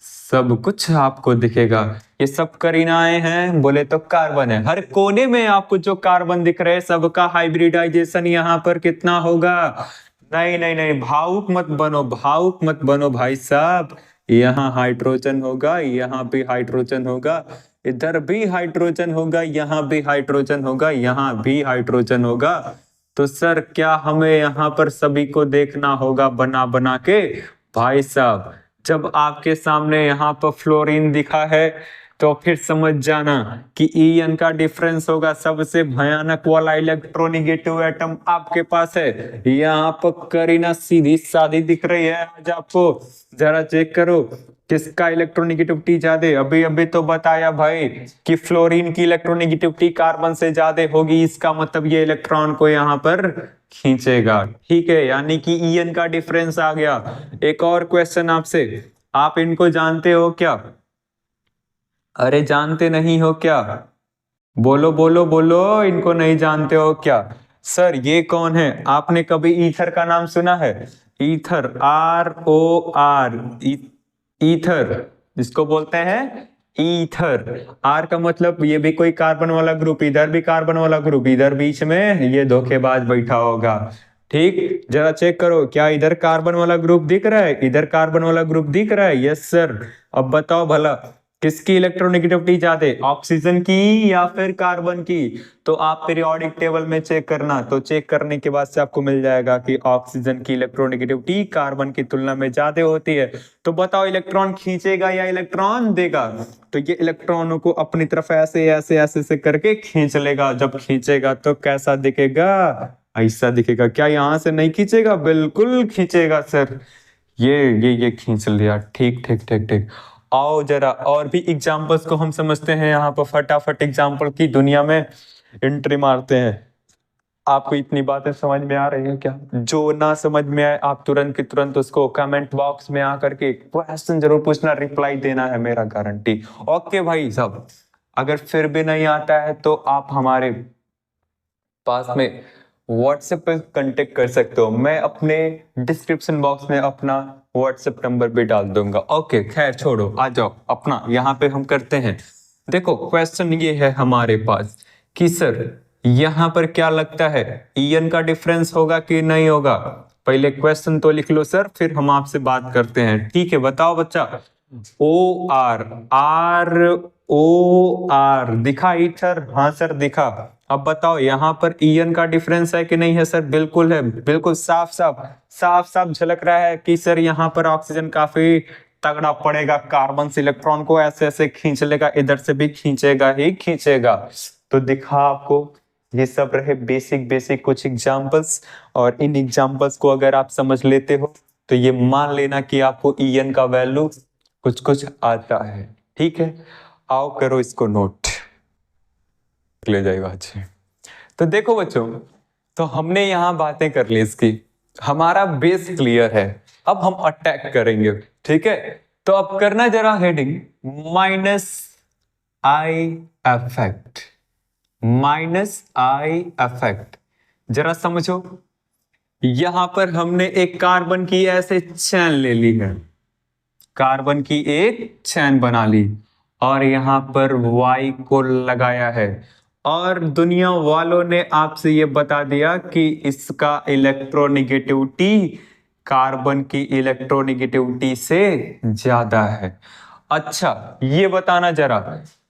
सब कुछ आपको दिखेगा। ये सब करीनाएं हैं, बोले तो कार्बन है। हर कोने में आपको जो कार्बन दिख रहे हैं सबका हाइब्रिडाइजेशन यहाँ पर कितना होगा? नहीं नहीं नहीं, भावुक मत बनो, भावुक मत बनो भाई साहब। यहाँ हाइड्रोजन होगा, यहाँ भी हाइड्रोजन होगा, इधर भी हाइड्रोजन होगा, यहाँ भी हाइड्रोजन होगा, यहाँ भी हाइड्रोजन होगा। तो सर क्या हमें यहाँ पर सभी को देखना होगा बना बना के? भाई साहब जब आपके सामने यहाँ पर फ्लोरीन दिखा है तो फिर समझ जाना कि ईएन का डिफरेंस होगा। सबसे भयानक वाला इलेक्ट्रोनिगेटिव एटम आपके पास है। यहाँ पर करीना सीधी सादी दिख रही है आज आपको, जरा चेक करो किसका इलेक्ट्रोनिगेटिविटी ज्यादा। अभी अभी तो बताया भाई कि फ्लोरीन की इलेक्ट्रोनिगेटिविटी कार्बन से ज्यादा होगी, इसका मतलब ये इलेक्ट्रॉन को यहाँ पर खींचेगा। ठीक है, यानी कि ईएन का डिफरेंस आ गया। एक और क्वेश्चन आपसे, आप इनको जानते हो क्या? अरे जानते नहीं हो क्या? बोलो बोलो बोलो, इनको नहीं जानते हो क्या? सर ये कौन है? आपने कभी ईथर का नाम सुना है? ईथर, ROR, ईथर, जिसको बोलते हैं ईथर। आर का मतलब ये भी कोई कार्बन वाला ग्रुप, इधर भी कार्बन वाला ग्रुप, इधर बीच में ये धोखेबाज बैठा होगा। ठीक, जरा चेक करो क्या इधर कार्बन वाला ग्रुप दिख रहा है, इधर कार्बन वाला ग्रुप दिख रहा है? Yes sir. अब बताओ भला किसकी इलेक्ट्रोनेगेटिविटी ज्यादा, ऑक्सीजन की या फिर कार्बन की? तो आप पीरियोडिक टेबल में चेक करना, तो चेक करने के बाद से आपको मिल जाएगा कि ऑक्सीजन की इलेक्ट्रोनेगेटिविटी कार्बन की तुलना में ज्यादा होती है। तो बताओ इलेक्ट्रॉन खींचेगा या इलेक्ट्रॉन देगा? तो ये इलेक्ट्रॉनों को अपनी तरफ ऐसे ऐसे ऐसे से करके खींच लेगा। जब खींचेगा तो कैसा दिखेगा? ऐसा दिखेगा। क्या यहाँ से नहीं खींचेगा? बिल्कुल खींचेगा सर। ये खींच लिया। ठीक ठीक ठीक ठीक। आओ जरा और भी एग्जांपल्स को हम समझते हैं। यहाँ पर फटाफट एग्जांपल की दुनिया में एंट्री मारते हैं। आपको इतनी बातें समझ में आ रही है क्या? जो ना समझ में आए आप तुरंत की तुरंत उसको कमेंट बॉक्स में आकर के क्वेश्चन जरूर पूछना, रिप्लाई देना है मेरा गारंटी। ओके भाई साहब, अगर फिर भी नहीं आता है तो आप हमारे पास में व्हाट्सएप पे कांटेक्ट कर सकते हो। मैं अपने डिस्क्रिप्शन बॉक्स में अपना व्हाट्सएप नंबर भी डाल दूंगा। ओके खैर छोड़ो, आ जाओ अपना यहाँ पे हम करते हैं। देखो क्वेश्चन ये है हमारे पास कि सर यहाँ पर क्या लगता है ईएन का डिफरेंस होगा कि नहीं होगा? पहले क्वेश्चन तो लिख लो सर, फिर हम आपसे बात करते हैं। ठीक है, बताओ बच्चा। ROR दिखा ईथर? हाँ सर दिखा। अब बताओ यहाँ पर ईएन का डिफरेंस है कि नहीं है? सर बिल्कुल है, बिल्कुल साफ साफ साफ साफ झलक रहा है कि सर यहाँ पर ऑक्सीजन काफी तगड़ा पड़ेगा, कार्बन से इलेक्ट्रॉन को ऐसे ऐसे खींच लेगा, इधर से भी खींचेगा ही खींचेगा। तो दिखा आपको, ये सब रहे बेसिक बेसिक कुछ एग्जांपल्स, और इन एग्जांपल्स को अगर आप समझ लेते हो तो ये मान लेना कि आपको ईएन का वैल्यू कुछ कुछ आता है। ठीक है, आओ करो इसको नोट, ले जाएगा। अच्छे तो देखो बच्चों, तो हमने यहाँ बातें कर ली इसकी, हमारा बेस क्लियर है। अब हम अटैक करेंगे। ठीक है, तो अब करना जरा heading -I effect. -I effect जरा समझो। यहां पर हमने एक कार्बन की ऐसे चैन ले ली है, कार्बन की एक चैन बना ली, और यहां पर Y को लगाया है, और दुनिया वालों ने आपसे ये बता दिया कि इसका इलेक्ट्रोनेगेटिविटी कार्बन की इलेक्ट्रोनेगेटिविटी से ज्यादा है। अच्छा ये बताना जरा,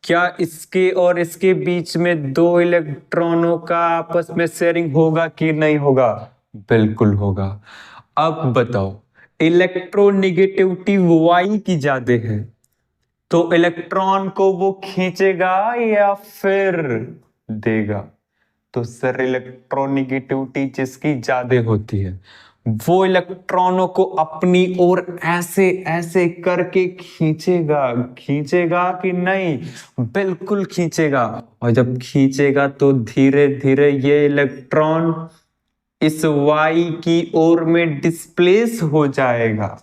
क्या इसके और इसके बीच में दो इलेक्ट्रॉनों का आपस में शेयरिंग होगा कि नहीं होगा? बिल्कुल होगा। अब बताओ इलेक्ट्रोनेगेटिविटी Y की ज्यादा है तो इलेक्ट्रॉन को वो खींचेगा या फिर देगा? तो सर इलेक्ट्रोनेगेटिविटी जिसकी ज्यादा होती है वो इलेक्ट्रॉनों को अपनी ओर ऐसे ऐसे करके खींचेगा। खींचेगा कि नहीं? बिल्कुल खींचेगा। और जब खींचेगा तो धीरे धीरे ये इलेक्ट्रॉन इस y की ओर में डिस्प्लेस हो जाएगा।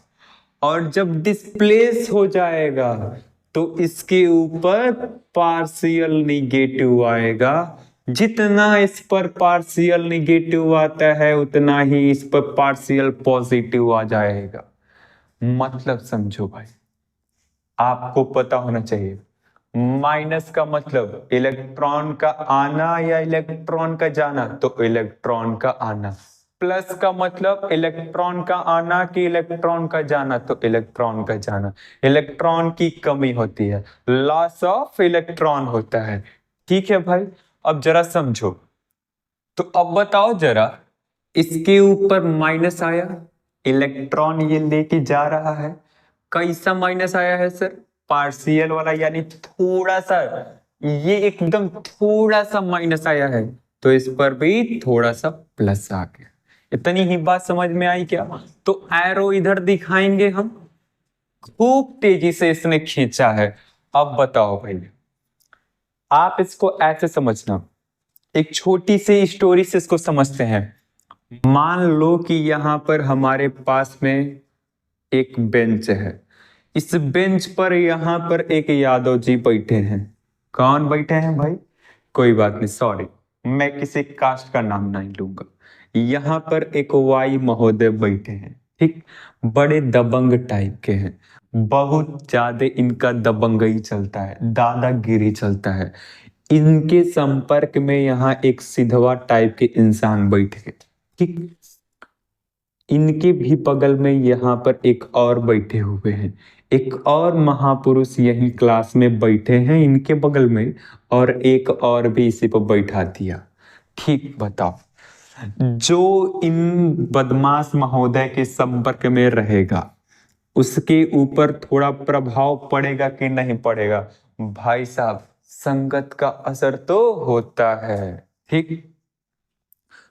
और जब डिस्प्लेस हो जाएगा तो इसके ऊपर पार्शियल निगेटिव आएगा। जितना इस पर पार्शियल निगेटिव आता है उतना ही इस पर पार्शियल पॉजिटिव आ जाएगा। मतलब समझो भाई, आपको पता होना चाहिए माइनस का मतलब इलेक्ट्रॉन का आना या इलेक्ट्रॉन का जाना, तो इलेक्ट्रॉन का आना। प्लस का मतलब इलेक्ट्रॉन का आना कि इलेक्ट्रॉन का जाना, तो इलेक्ट्रॉन का जाना। इलेक्ट्रॉन की कमी होती है, लॉस ऑफ इलेक्ट्रॉन होता है। ठीक है भाई, अब जरा समझो। तो अब बताओ जरा, इसके ऊपर माइनस आया, इलेक्ट्रॉन ये लेके जा रहा है। कैसा माइनस आया है सर? पार्शियल वाला, यानी थोड़ा सा, ये एकदम थोड़ा सा माइनस आया है, तो इस पर भी थोड़ा सा प्लस आ गया। इतनी ही बात समझ में आई क्या? तो एरो इधर दिखाएंगे हम। खूब तेजी से इसने खींचा है। अब बताओ भाई, आप इसको ऐसे समझना, एक छोटी सी स्टोरी से इसको समझते हैं। मान लो कि यहां पर हमारे पास में एक बेंच है। इस बेंच पर यहां पर एक यादव जी बैठे हैं। कौन बैठे हैं भाई? कोई बात नहीं, सॉरी, मैं किसी कास्ट का नाम नहीं लूंगा। यहां पर एक वाई महोदय बैठे हैं, ठीक। बड़े दबंग टाइप के हैं, बहुत ज्यादा इनका दबंगई चलता है, दादागिरी चलता है। इनके संपर्क में यहाँ एक सिधवा टाइप के इंसान बैठ गए, ठीक। इनके भी बगल में यहाँ पर एक और बैठे हुए हैं। एक और महापुरुष यही क्लास में बैठे हैं इनके बगल में, और एक और भी इसी पर बैठा दिया। ठीक, बताओ, जो इन बदमाश महोदय के संपर्क में रहेगा उसके ऊपर थोड़ा प्रभाव पड़ेगा कि नहीं पड़ेगा? भाई साहब, संगत का असर तो होता है, ठीक।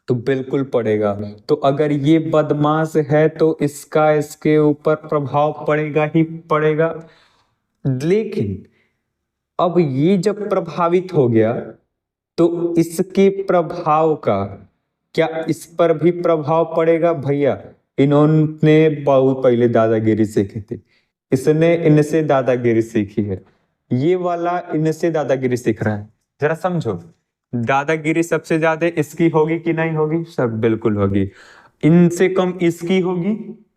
तो बिल्कुल पड़ेगा। तो अगर ये बदमाश है तो इसका इसके ऊपर प्रभाव पड़ेगा ही पड़ेगा। लेकिन अब ये जब प्रभावित हो गया तो इसके प्रभाव का क्या इस पर भी प्रभाव पड़ेगा? भैया, इन्होंने बहुत पहले दादागिरी सीखी थी, इसने इनसे दादागिरी सीखी है, ये वाला इनसे दादागिरी सीख रहा है। जरा समझो, दादागिरी सबसे ज्यादा इसकी होगी कि नहीं होगी? सब बिल्कुल होगी। इनसे कम इसकी होगी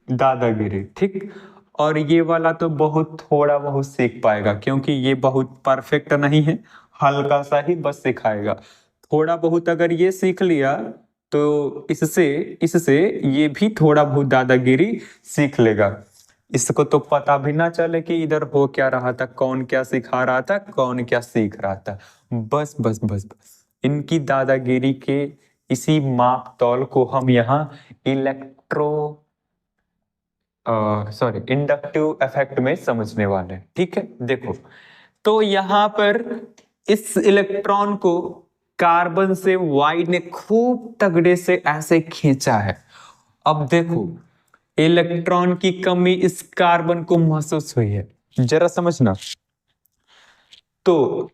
दादागिरी, ठीक। और ये वाला तो बहुत थोड़ा बहुत सीख पाएगा, क्योंकि ये बहुत परफेक्ट नहीं है, हल्का सा ही बस सिखाएगा। थोड़ा बहुत अगर ये सीख लिया तो इससे इससे ये भी थोड़ा बहुत दादागिरी सीख लेगा। इसको तो पता भी ना चले कि इधर हो क्या रहा था, कौन क्या सिखा रहा था, कौन क्या सीख रहा था। बस बस बस बस इनकी दादागिरी के इसी माप तौल को हम यहाँ इंडक्टिव इफेक्ट में समझने वाले हैं, ठीक है। देखो, तो यहाँ पर इस इलेक्ट्रॉन को कार्बन से वाई ने खूब तगड़े से ऐसे खींचा है। अब देखो, इलेक्ट्रॉन की कमी इस कार्बन को महसूस हुई है, जरा समझना। तो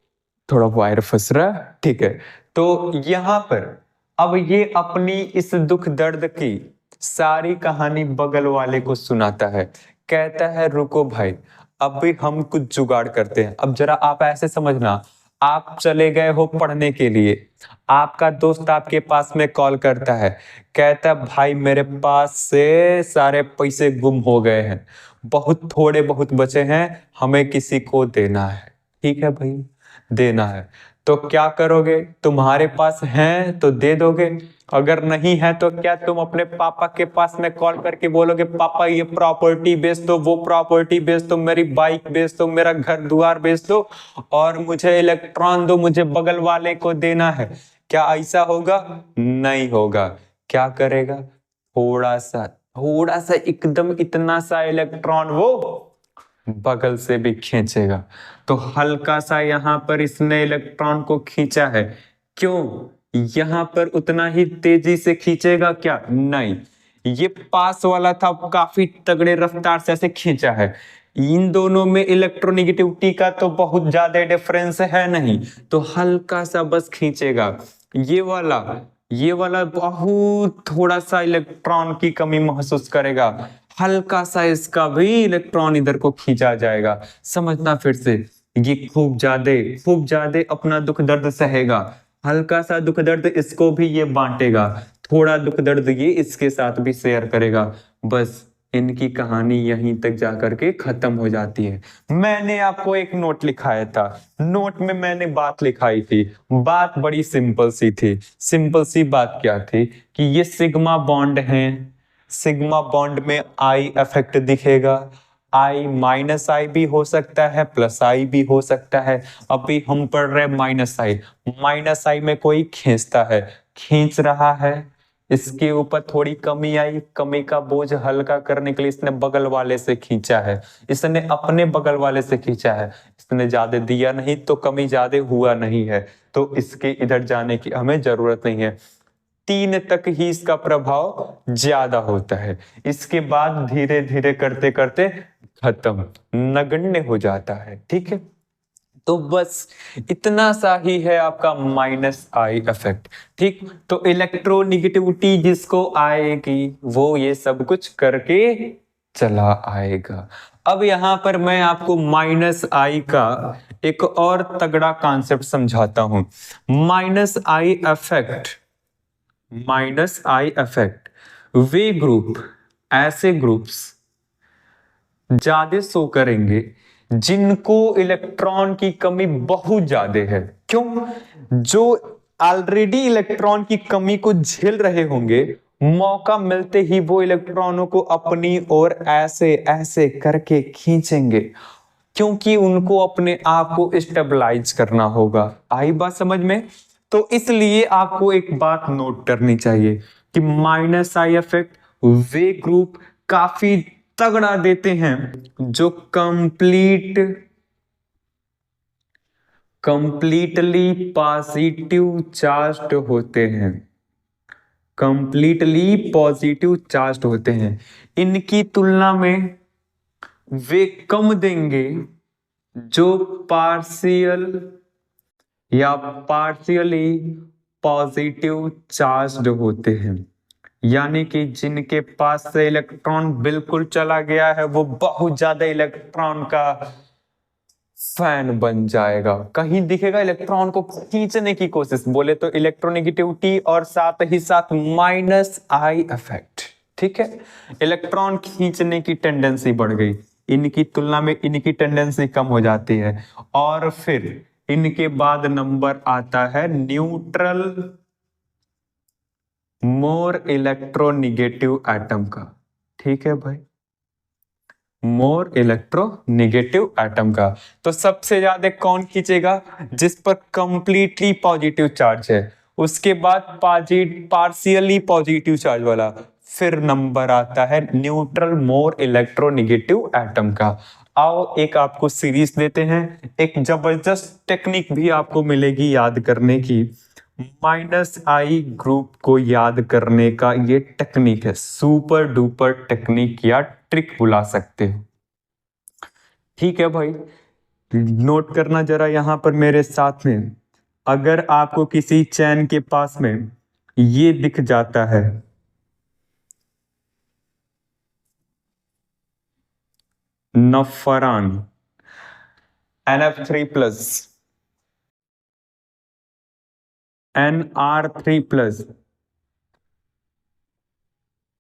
थोड़ा वायर फंस रहा है, ठीक है। तो यहां पर अब ये अपनी इस दुख दर्द की सारी कहानी बगल वाले को सुनाता है। कहता है रुको भाई, अब भी हम कुछ जुगाड़ करते हैं। अब जरा आप ऐसे समझना, आप चले गए हो पढ़ने के लिए, आपका दोस्त आपके पास में कॉल करता है, कहता भाई मेरे पास से सारे पैसे गुम हो गए हैं, बहुत थोड़े बहुत बचे हैं, हमें किसी को देना है। ठीक है भाई, देना है। तो क्या करोगे? तुम्हारे पास हैं तो दे दोगे, अगर नहीं है तो क्या तुम अपने पापा के पास में कॉल करके बोलोगे पापा ये प्रॉपर्टी बेच दो, वो प्रॉपर्टी बेच दो, मेरी बाइक बेच दो, मेरा घर द्वार बेच दो, और मुझे इलेक्ट्रॉन दो, मुझे बगल वाले को देना है? क्या ऐसा होगा? नहीं होगा। क्या करेगा? थोड़ा सा एकदम इतना सा इलेक्ट्रॉन वो बगल से भी खींचेगा। तो हल्का सा यहां पर इसने इलेक्ट्रॉन को खींचा है, क्यों? यहां पर उतना ही तेजी से खींचेगा क्या? नहीं, ये पास वाला था, काफी तगड़े रफ्तार से ऐसे खींचा है। इन दोनों में इलेक्ट्रोनेगेटिविटी का तो बहुत ज्यादा डिफरेंस है नहीं, तो हल्का सा बस खींचेगा। ये वाला बहुत थोड़ा सा इलेक्ट्रॉन की कमी महसूस करेगा, हल्का सा इसका भी इलेक्ट्रॉन इधर को खींचा जाएगा। समझना फिर से, ये खूब ज्यादा अपना दुख दर्द सहेगा, हल्का सा दुख दर्द इसको भी ये बांटेगा, थोड़ा दुख दर्द ये इसके साथ भी शेयर करेगा। बस इनकी कहानी यहीं तक जाकर के खत्म हो जाती है। मैंने आपको एक नोट लिखाया था, नोट में मैंने बात लिखाई थी, बात बड़ी सिंपल सी थी। सिंपल सी बात क्या थी कि ये सिग्मा बॉन्ड है, सिग्मा बॉन्ड में आई इफेक्ट दिखेगा, आई माइनस आई भी हो सकता है, प्लस आई भी हो सकता है। अभी हम पढ़ रहे माइनस आई में कोई खींचता है, खींच रहा है, इसके ऊपर थोड़ी कमी आई, कमी का बोझ हल्का करने के लिए इसने बगल वाले से खींचा है, इसने अपने बगल वाले से खींचा है, इसने ज्यादा दिया नहीं तो कमी ज्यादा हुआ नहीं है, तो इसके इधर जाने की हमें जरूरत नहीं है। 3 तक ही इसका प्रभाव ज्यादा होता है, इसके बाद धीरे धीरे करते करते खत्म, नगण्य हो जाता है। ठीक है, तो बस इतना सा ही है आपका माइनस आई इफेक्ट। ठीक, तो इलेक्ट्रोनिगेटिविटी जिसको आएगी वो ये सब कुछ करके चला आएगा। अब यहां पर मैं आपको माइनस आई का एक और तगड़ा कॉन्सेप्ट समझाता हूं। Minus I effect way group, ऐसे ग्रुप्स ज्यादा शो करेंगे जिनको इलेक्ट्रॉन की कमी बहुत ज्यादा है। क्यों? जो ऑलरेडी इलेक्ट्रॉन की कमी को झेल रहे होंगे, मौका मिलते ही वो इलेक्ट्रॉनों को अपनी ओर ऐसे ऐसे करके खींचेंगे, क्योंकि उनको अपने आप को स्टेबलाइज करना होगा। आई बात समझ में? तो इसलिए आपको एक बात नोट करनी चाहिए कि minus I effect way group काफी तगड़ा देते हैं जो कंप्लीटली पॉजिटिव चार्ज होते हैं, कंप्लीटली पॉजिटिव चार्ज होते हैं। इनकी तुलना में वे कम देंगे जो पार्शियल या पार्शियली पॉजिटिव चार्ज होते हैं, यानी कि जिनके पास से इलेक्ट्रॉन बिल्कुल चला गया है वो बहुत ज्यादा इलेक्ट्रॉन का फैन बन जाएगा, कहीं दिखेगा इलेक्ट्रॉन को खींचने की कोशिश, बोले तो इलेक्ट्रोनेगेटिविटी और साथ ही साथ माइनस आई इफेक्ट। ठीक है, इलेक्ट्रॉन खींचने की टेंडेंसी बढ़ गई, इनकी तुलना में इनकी टेंडेंसी कम हो जाती है। और फिर इनके बाद नंबर आता है न्यूट्रल मोर इलेक्ट्रोनिगेटिव एटम का। ठीक है भाई, मोर इलेक्ट्रोनिगेटिव एटम का। तो सबसे ज्यादा कौन खींचेगा? जिस पर कंप्लीटली पॉजिटिव चार्ज है, उसके बाद पार्शियली पॉजिटिव चार्ज वाला, फिर नंबर आता है न्यूट्रल मोर इलेक्ट्रोनिगेटिव एटम का। आओ एक आपको सीरीज देते हैं, एक जबरदस्त टेक्निक भी आपको मिलेगी याद करने की। माइनस आई ग्रुप को याद करने का ये टेक्निक है, सुपर डुपर टेक्निक या ट्रिक बुला सकते हो। ठीक है भाई, नोट करना जरा यहां पर मेरे साथ में। अगर आपको किसी चैन के पास में ये दिख जाता है, नफरान NF3+, NR3+,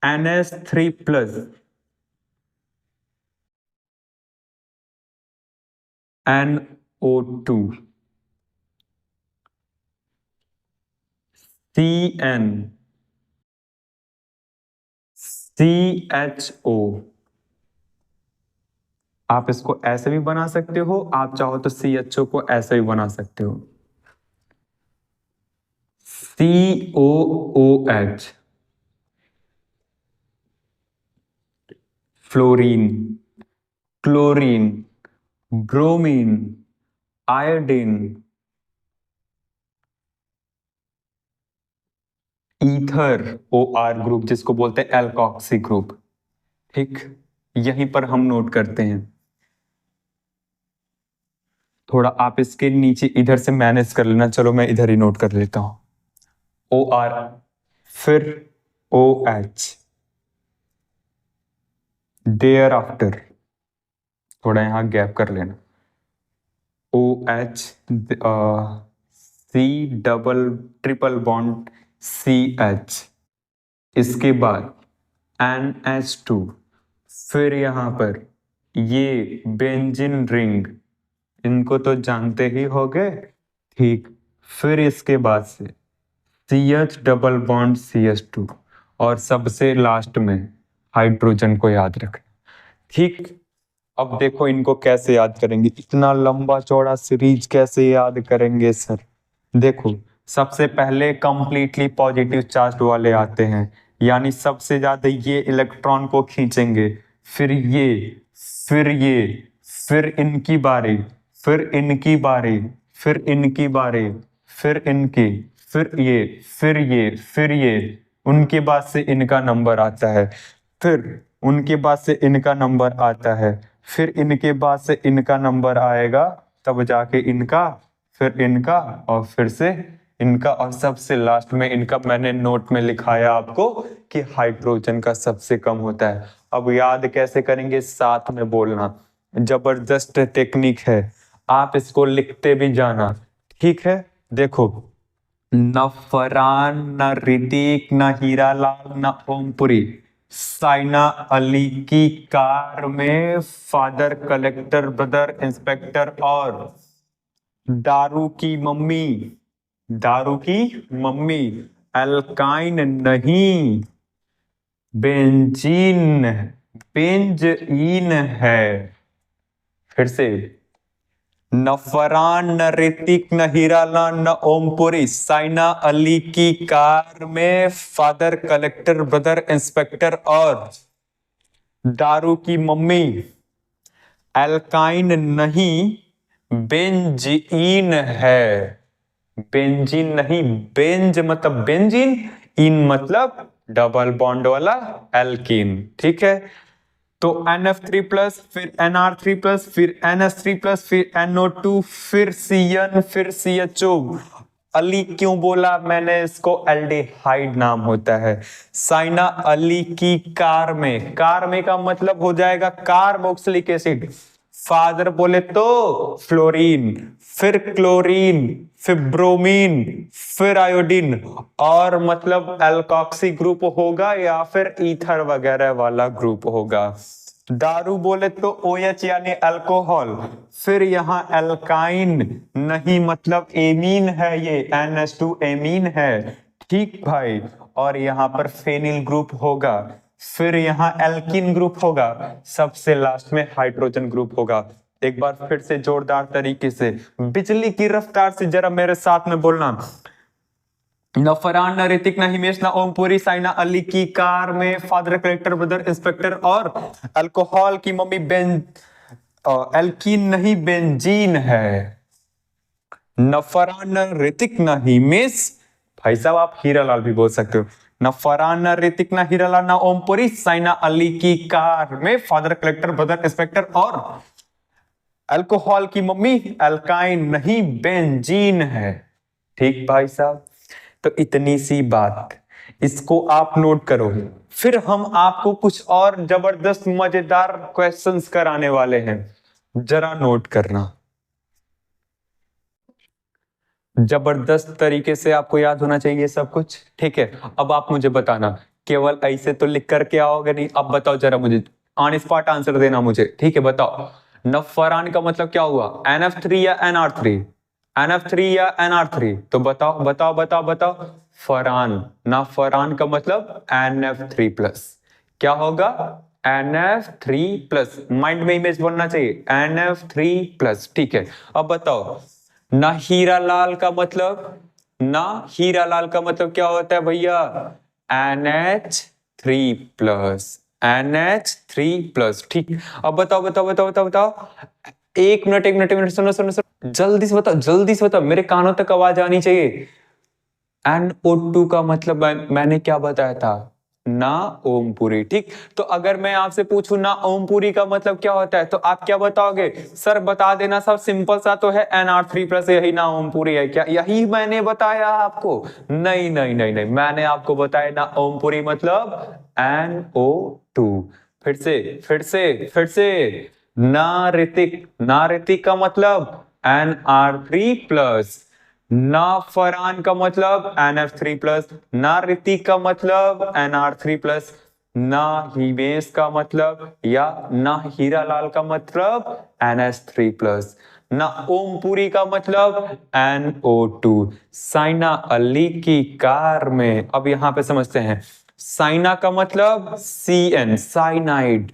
NS3+, NO2, CN, CHO। आप इसको ऐसे भी बना सकते हो, आप चाहो तो CHO को ऐसे भी बना सकते हो, COOH, fluorine, chlorine, bromine, iodine, ether OR group जिसको बोलते हैं एल्कोक्सी ग्रुप। ठीक, यहीं पर हम नोट करते हैं। थोड़ा आप इसके नीचे इधर से मैनेज कर लेना, चलो मैं इधर ही नोट कर लेता हूं। OR, फिर OH, देयर आफ्टर, थोड़ा यहां गैप कर लेना, OH, C double triple bond CH, इसके बाद NH2, फिर यहां पर ये बेंजीन रिंग, इनको तो जानते ही होगे। ठीक, फिर इसके बाद से CH डबल बॉन्ड CH2, और सबसे लास्ट में हाइड्रोजन को याद रखना। ठीक, अब देखो इनको कैसे याद करेंगे, इतना लंबा चौड़ा सीरीज कैसे याद करेंगे सर। देखो, सबसे पहले कंप्लीटली पॉजिटिव चार्ज वाले आते हैं, यानी सबसे ज्यादा ये इलेक्ट्रॉन को खींचेंगे, फिर ये, फिर ये, फिर इनकी बारी, फिर इनकी बारी, फिर इनकी बारी, फिर इनकी, फिर ये, फिर ये, फिर ये, उनके बाद से इनका नंबर आता है, फिर उनके बाद से इनका नंबर आता है, फिर इनके बाद से इनका नंबर आएगा, तब जाके इनका, फिर इनका, और फिर से इनका, और सबसे लास्ट में इनका। मैंने नोट में लिखाया आपको कि हाइड्रोजन का सबसे कम होता है। अब याद कैसे करेंगे, साथ में बोलना, जबरदस्त टेक्निक है, आप इसको लिखते भी जाना। ठीक है, देखो, न फरहान, न ऋतिक, न हीरालाल, न ओमपुरी, साइना अली की कार में फादर कलेक्टर, ब्रदर इंस्पेक्टर और दारू की मम्मी, दारू की मम्मी, अल्काइन नहीं, बेंजीन, बेंजीन है। फिर से, न फरहान, न ऋतिक, न हीरालाल, न ओमपुरी, साइना अली की कार में फादर कलेक्टर, ब्रदर इंस्पेक्टर और दारू की मम्मी, एल्काइन नहीं, बेंजीन है। बेंजीन नहीं, बेंज मतलब बेंजीन, इन मतलब डबल बॉन्ड वाला एल्कीन। ठीक है, तो NF3 प्लस, फिर NR3 प्लस, फिर NH3 प्लस, फिर NO2, फिर CN, फिर CHO। अली क्यों बोला मैंने, इसको एल्डिहाइड नाम होता है। साइना अली की कार में, कार में का मतलब हो जाएगा कार्बोक्सिलिक एसिड, फादर बोले तो फ्लोरीन, फिर क्लोरीन, फिर ब्रोमीन, फिर आयोडीन, और मतलब एल्कोक्सी ग्रुप होगा या फिर ईथर वगैरह वाला ग्रुप होगा। दारू बोले तो OH यानी अल्कोहल, फिर यहाँ एल्काइन नहीं मतलब एमीन है, ये NH2 एमीन है। ठीक भाई, और यहाँ पर फेनिल ग्रुप होगा, फिर यहाँ एल्किन ग्रुप होगा, सबसे लास्ट में हाइड्रोजन ग्रुप होगा। एक बार फिर से जोरदार तरीके से बिजली की रफ्तार से जरा मेरे साथ में बोलना, न फरहान, न ऋतिक, न हिमेश, न ओमपुरी, साइना अली की कार में फादर कलेक्टर, ब्रदर इंस्पेक्टर और अल्कोहल की मम्मी एल्कीन नहीं, बेंजीन है। न फरहान, न ऋतिक, न हिमेश, भाई साहब आप हीरालाल भी बोल सकते हो, न फरहान, न ऋतिक, न हीरालाल, न ओमपुरी, साइना अली की कार में फादर कलेक्टर, ब्रदर इंस्पेक्टर और अल्कोहल की मम्मी अल्काइन नहीं, बेंजीन है। ठीक भाई साहब, तो इतनी सी बात, इसको आप नोट करो। फिर हम आपको कुछ और जबरदस्त मजेदार क्वेश्चंस कराने वाले हैं, जरा नोट करना। जबरदस्त तरीके से आपको याद होना चाहिए सब कुछ। ठीक है, अब आप मुझे बताना, केवल ऐसे तो लिख करके आओगे नहीं। अब बताओ जरा मुझे, ऑन स्पॉट आंसर देना मुझे। ठीक है, बताओ, न फरहान का मतलब क्या हुआ, NF3 या NR3? NF3 या NR3? तो बताओ बताओ बताओ बताओ। फरहान, ना फरहान का मतलब NF3 प्लस, क्या होगा NF3 प्लस, माइंड में इमेज बनना चाहिए, NF3 प्लस। ठीक है, अब बताओ, ना हीरालाल का मतलब, ना हीरालाल का मतलब क्या होता है भैया, NH3 प्लस, NH3 प्लस। ठीक, अब बताओ बताओ बताओ बताओ बताओ, एक मिनट सुनो सुनो सुनो, जल्दी से बताओ, जल्दी से बताओ, मेरे कानों तक आवाज आनी चाहिए। NO2 का मतलब मैंने क्या बताया था, ना ओमपुरी। ठीक, तो अगर मैं आपसे पूछूं ना ओमपुरी का मतलब क्या होता है, तो आप क्या बताओगे? सर बता देना, सब सिंपल सा तो है, NR3+, यही ना ओमपुरी है क्या? यही मैंने बताया आपको? नहीं नहीं नहीं नहीं, मैंने आपको बताया ना ओमपुरी मतलब NO2। फिर से ना ऋतिक का मतलब NR3+, ना फरहान का मतलब NF3+, ना ऋतिक का मतलब NR3+, ना हिमेश का मतलब या ना हीरालाल का मतलब NH3+, ना ओमपुरी का मतलब NO2। साइना अली की कार में, अब यहां पे समझते हैं, साइना का मतलब CN साइनाइड,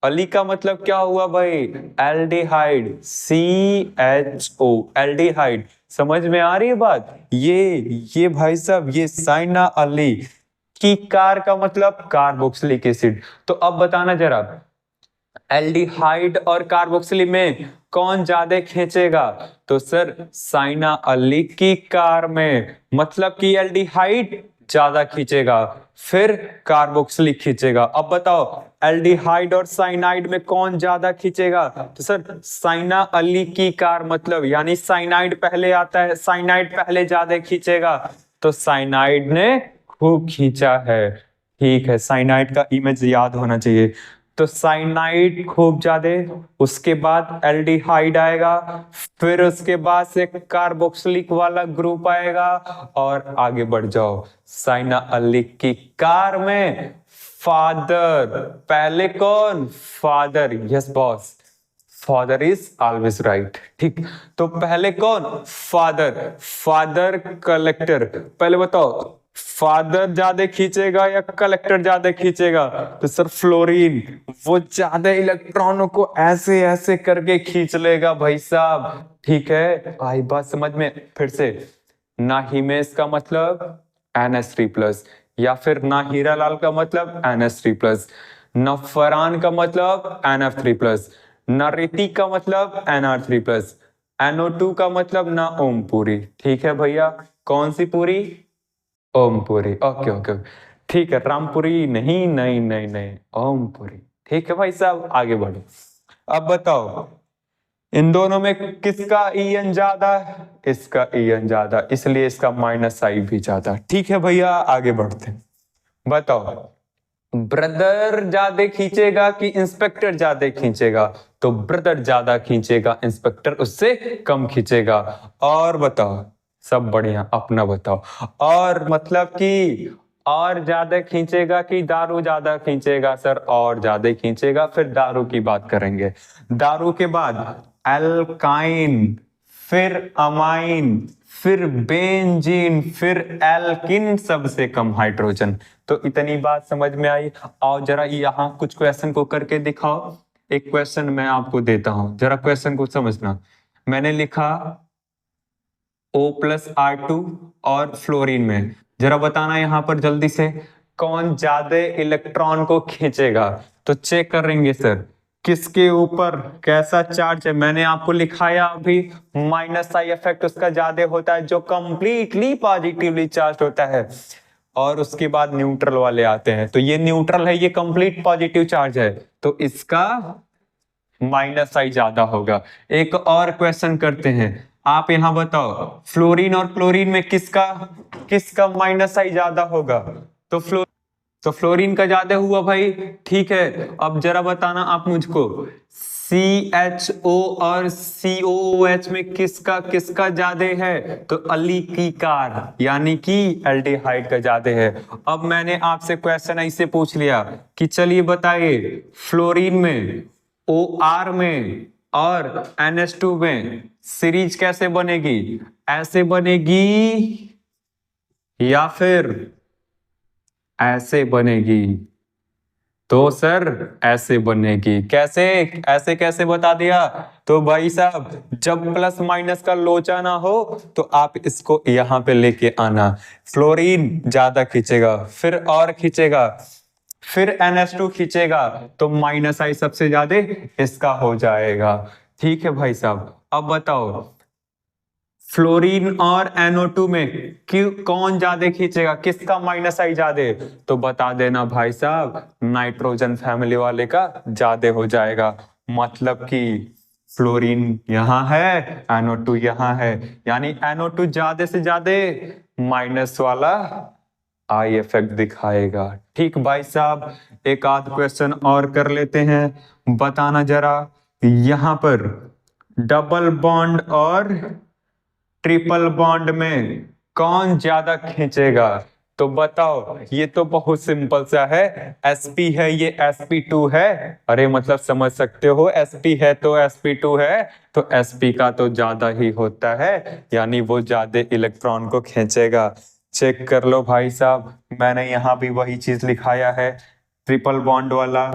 अली का मतलब क्या हुआ भाई? Aldehyde, CHO aldehyde. समझ में आ रही है बात? ये भाई साहब, ये साइना अली की कार का मतलब कार्बोक्सिलिक एसिड। तो अब बताना जरा, एल्डिहाइड और कार्बोक्सिलिक में कौन ज्यादा खींचेगा? तो सर साइना अली की कार में मतलब कि एल्डिहाइड ज्यादा खींचेगा, फिर कार्बोक्सिलिक खींचेगा। अब बताओ एल्डिहाइड और साइनाइड में कौन ज्यादा खींचेगा? तो सर साइना अली की कार मतलब, यानी साइनाइड पहले आता है, साइनाइड पहले ज्यादा खींचेगा, तो साइनाइड ने खूब खींचा है। ठीक है, साइनाइड का इमेज याद होना चाहिए। तो साइनाइड खूब ज्यादा, उसके बाद एल्डिहाइड आएगा, फिर उसके बाद से कार्बोक्सिलिक वाला ग्रुप आएगा, और आगे बढ़ जाओ। साइना अली की कार में फादर पहले कौन? Father, yes boss, father is always right. ठीक, तो पहले कौन? Father collector. पहले बताओ फादर ज्यादा खींचेगा या कलेक्टर ज्यादा खींचेगा? तो सर फ्लोरीन, वो ज्यादा इलेक्ट्रॉनों को ऐसे ऐसे करके खींच लेगा भाई साहब। ठीक है, आई बात समझ में? फिर से, ना हिमेश का मतलब NH3+, या फिर ना हीरालाल का मतलब NH3+, ना फरहान का मतलब NF3+, ना ऋतिक का मतलब NR3+, NO2 का मतलब ना ओमपुरी। ठीक है भैया, कौन सी पूरी? ओमपुरी। ओके ओके, ठीक है, रामपुरी नहीं नहीं नहीं नहीं, ओमपुरी। ठीक है भाई साहब, आगे बढ़ो। अब बताओ इन दोनों में किसका EN ज्यादा है? इसका EN ज्यादा, इसलिए इसका -I भी ज्यादा। ठीक है भैया, आगे बढ़ते हैं। बताओ ब्रदर ज्यादा खींचेगा कि इंस्पेक्टर ज्यादा खींचेगा? तो ब्रदर ज्यादा खींचेगा, इंस्पेक्टर उससे कम खींचेगा। और बताओ, सब बढ़िया, अपना बताओ। और मतलब कि और ज्यादा खींचेगा कि दारू ज्यादा खींचेगा? सर और ज्यादा खींचेगा, फिर दारू की बात करेंगे। दारू के बाद एल्काइन, फिर अमाइन, फिर बेंजीन, फिर एल्किन, सबसे कम हाइड्रोजन। तो इतनी बात समझ में आई? और जरा यहाँ कुछ क्वेश्चन को करके दिखाओ। एक क्वेश्चन मैं आपको देता हूं, जरा क्वेश्चन को समझना। मैंने लिखा O+R2 और फ्लोरीन में, जरा बताना यहाँ पर जल्दी से कौन ज्यादा इलेक्ट्रॉन को खींचेगा? तो चेक करेंगे सर किसके ऊपर कैसा चार्ज है। मैंने आपको लिखाया अभी, -I इफेक्ट उसका ज्यादा होता है जो कंप्लीटली पॉजिटिवली चार्ज होता है, और उसके बाद न्यूट्रल वाले आते हैं। तो ये न्यूट्रल है, ये कंप्लीट पॉजिटिव चार्ज है, तो इसका -I ज्यादा होगा। एक और क्वेश्चन करते हैं, आप यहां बताओ फ्लोरीन और क्लोरीन में किसका किसका -I ज्यादा होगा? तो फ्लोरीन का ज्यादा हुआ भाई। ठीक है, अब जरा बताना आप मुझको, CHO और COOH में किसका किसका ज्यादा है? तो अली की कार, यानी कि एल्डिहाइड का ज्यादा है। अब मैंने आपसे क्वेश्चन ऐसे पूछ लिया कि चलिए बताइए, फ्लोरीन में, OR में और NH2 में सीरीज कैसे बनेगी? ऐसे बनेगी या फिर ऐसे बनेगी? तो सर ऐसे बनेगी। कैसे? ऐसे कैसे बता दिया? तो भाई साहब जब प्लस माइनस का लोचा ना हो तो आप इसको यहां पे लेके आना। फ्लोरीन ज्यादा खींचेगा, फिर और खींचेगा, फिर NH2 खींचेगा, तो -I सबसे ज्यादा इसका हो जाएगा। ठीक है भाई साहब, अब बताओ फ्लोरीन और NO2 में क्यों कौन ज्यादा खींचेगा, किसका माइनस आई ज्यादा, तो बता देना भाई साहब नाइट्रोजन फैमिली वाले का ज्यादा हो जाएगा। मतलब कि फ्लोरीन यहाँ है, NO2 यहाँ है, यानी NO2 ज्यादा से ज्यादा माइनस वाला आई इफेक्ट दिखाएगा। ठीक भाई साहब, एक आध क्वेश्चन और कर लेते हैं। बताना जरा यहां पर डबल बॉन्ड और ट्रिपल बॉन्ड में कौन ज्यादा खींचेगा, तो बताओ। ये तो बहुत सिंपल सा है, sp है ये sp2 है, अरे मतलब समझ सकते हो, sp है तो sp2 है, तो sp का तो ज्यादा ही होता है, यानी वो ज्यादा इलेक्ट्रॉन को खींचेगा। चेक कर लो भाई साहब, मैंने यहाँ भी वही चीज लिखाया है, ट्रिपल बॉन्ड वाला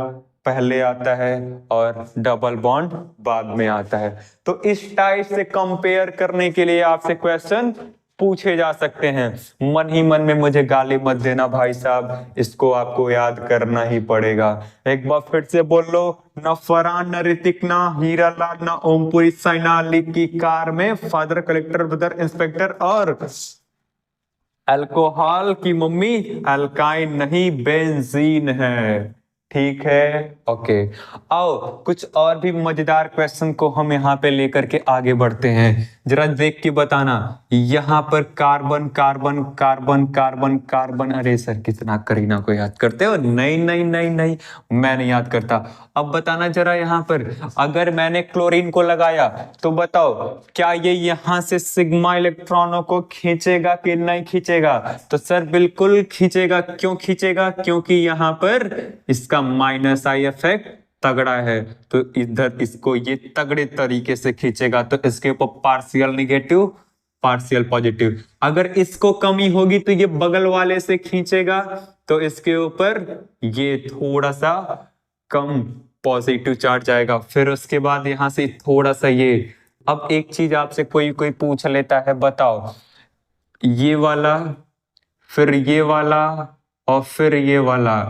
पहले आता है और डबल बॉन्ड बाद में आता है। तो इस टाइप से कंपेयर करने के लिए आपसे क्वेश्चन पूछे जा सकते हैं। मन ही मन में मुझे गाली मत देना भाई साहब, इसको आपको याद करना ही पड़ेगा। एक बार फिर से बोल लो, न फरहान, न ऋतिक, न हीरालाल, न ओमपुरी, सैना अली की कार में फादर कलेक्टर, ब्रदर इंस्पेक्टर और अल्कोहल की मम्मी अल्काइन नहीं बेंजीन है। ठीक है, ओके। आओ कुछ और भी मजेदार क्वेश्चन को हम यहाँ पे लेकर के आगे बढ़ते हैं। जरा देख के बताना, यहाँ पर carbon carbon carbon carbon carbon, अरे सर कितना करीना को याद करते हो, नहीं नहीं नहीं नहीं, मैं नहीं याद करता। अब बताना जरा, यहाँ पर अगर मैंने क्लोरीन को लगाया तो बताओ क्या ये यहाँ से सिग्मा इलेक्ट्रॉनों को खींचेगा कि नहीं खींचेगा, तो सर बिल्कुल खींचेगा। क्यों खींचेगा, क्योंकि यहाँ पर इसका माइनस आई इफेक्ट तगड़ा है, तो इधर इसको ये तगड़े तरीके से खींचेगा, तो इसके ऊपर पार्शियल निगेटिव पार्शियल पॉजिटिव। अगर इसको कमी होगी तो ये बगल वाले से खींचेगा, तो इसके ऊपर ये थोड़ा सा कम पॉजिटिव चार्ज आएगा। फिर उसके बाद यहां से थोड़ा सा ये। अब एक चीज आपसे कोई कोई पूछ लेता है, बताओ ये वाला, फिर ये वाला और फिर ये वाला,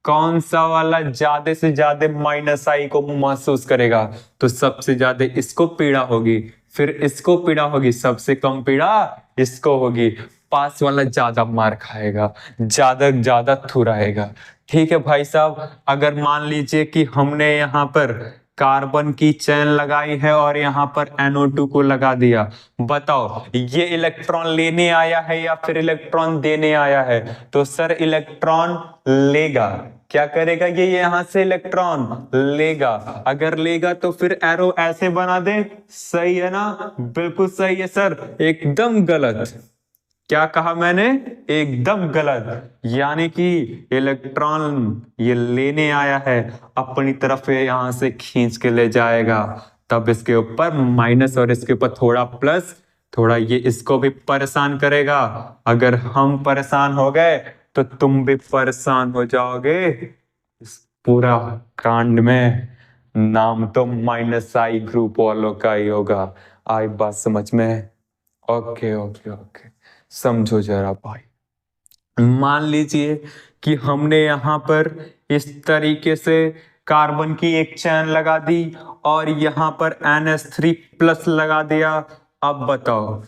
कौन सा वाला ज्यादा से ज्यादा माइनस आई को महसूस करेगा, तो सबसे ज्यादा इसको पीड़ा होगी, फिर इसको पीड़ा होगी, सबसे कम पीड़ा इसको होगी। पास वाला ज्यादा मार खाएगा, ज्यादा थुराएगा। ठीक है भाई साहब, अगर मान लीजिए कि हमने यहाँ पर कार्बन की चेन लगाई है और यहाँ पर NO2 को लगा दिया, बताओ ये इलेक्ट्रॉन लेने आया है या फिर इलेक्ट्रॉन देने आया है, तो सर इलेक्ट्रॉन लेगा। क्या करेगा, ये यहाँ से इलेक्ट्रॉन लेगा। अगर लेगा तो फिर एरो ऐसे बना दे, सही है ना, बिल्कुल सही है सर, एकदम गलत। क्या कहा मैंने, एकदम गलत। यानी कि इलेक्ट्रॉन ये लेने आया है, अपनी तरफ यहां से खींच के ले जाएगा, तब इसके ऊपर माइनस और इसके ऊपर थोड़ा प्लस, थोड़ा ये इसको भी परेशान करेगा। अगर हम परेशान हो गए तो तुम भी परेशान हो जाओगे। इस पूरा कांड में नाम तो माइनस आई ग्रुप वालों का ही होगा। आई बात समझ में? ओके ओके ओके, समझो जरा भाई। मान लीजिए कि हमने यहाँ पर इस तरीके से कार्बन की एक चेन लगा दी और यहाँ पर NH3 प्लस लगा दिया। अब बताओ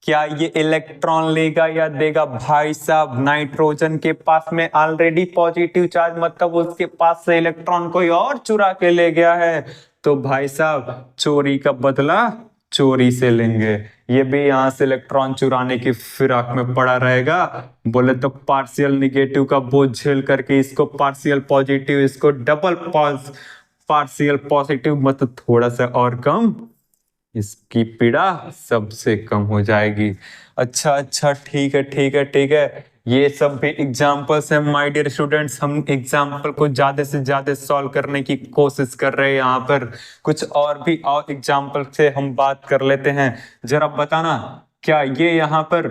क्या ये इलेक्ट्रॉन लेगा या देगा? भाई साहब नाइट्रोजन के पास में ऑलरेडी पॉजिटिव चार्ज, मतलब उसके पास से इलेक्ट्रॉन कोई और चुरा के ले गया है, तो भाई साहब चोरी का बदला चोरी से लेंगे। ये भी यहां से इलेक्ट्रॉन चुराने की फिराक में पड़ा रहेगा। बोले तो पार्शियल निगेटिव का बोझ झेल करके इसको पार्शियल पॉजिटिव, इसको डबल पार्शियल पॉजिटिव, मतलब थोड़ा सा और कम, इसकी पीड़ा सबसे कम हो जाएगी। अच्छा अच्छा, ठीक है ठीक है ठीक है, ये सब भी एग्जाम्पल्स हैं माय डियर स्टूडेंट्स। हम एग्जाम्पल को ज्यादा से ज्यादा सॉल्व करने की कोशिश कर रहे हैं। यहाँ पर कुछ और भी और एग्जाम्पल से हम बात कर लेते हैं। जरा बताना क्या ये यहाँ पर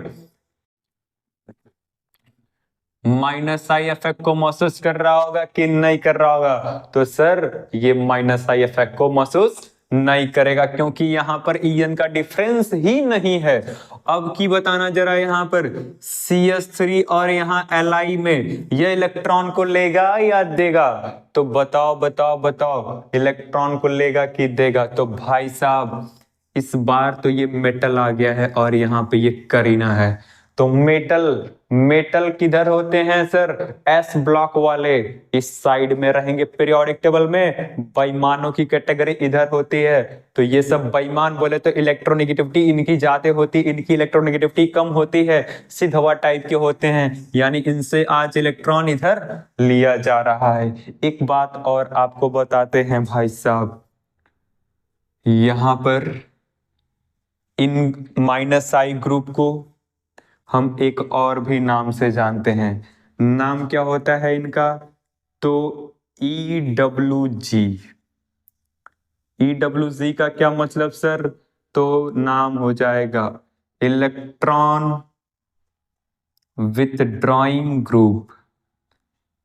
माइनस आई इफेक्ट को महसूस कर रहा होगा कि नहीं कर रहा होगा? तो सर ये माइनस आई इफेक्ट को महसूस नहीं करेगा, क्योंकि यहाँ पर ईएन का डिफरेंस ही नहीं है। अब की बताना जरा, यहाँ पर CH3 और यहाँ Li में ये इलेक्ट्रॉन को लेगा या देगा? तो बताओ बताओ बताओ, इलेक्ट्रॉन को लेगा कि देगा? तो भाई साहब इस बार तो ये मेटल आ गया है और यहाँ पे ये करीना है। तो मेटल मेटल किधर होते हैं सर? एस ब्लॉक वाले इस साइड में रहेंगे पीरियोडिक टेबल में। बेईमानों की कैटेगरी इधर होती है। तो ये सब बेईमान बोले तो इलेक्ट्रोनेगेटिविटी इनकी ज्यादा होती, इनकी इलेक्ट्रोनेगेटिविटी कम होती है, सिधवा टाइप के होते हैं, यानी इनसे आज इलेक्ट्रॉन इधर लिया जा रहा है। एक बात और आपको बताते हैं भाई साहब, यहां पर इन -I ग्रुप को हम एक और भी नाम से जानते हैं। नाम क्या होता है इनका? तो EWG। EWG का क्या मतलब सर? तो नाम हो जाएगा electron withdrawing group.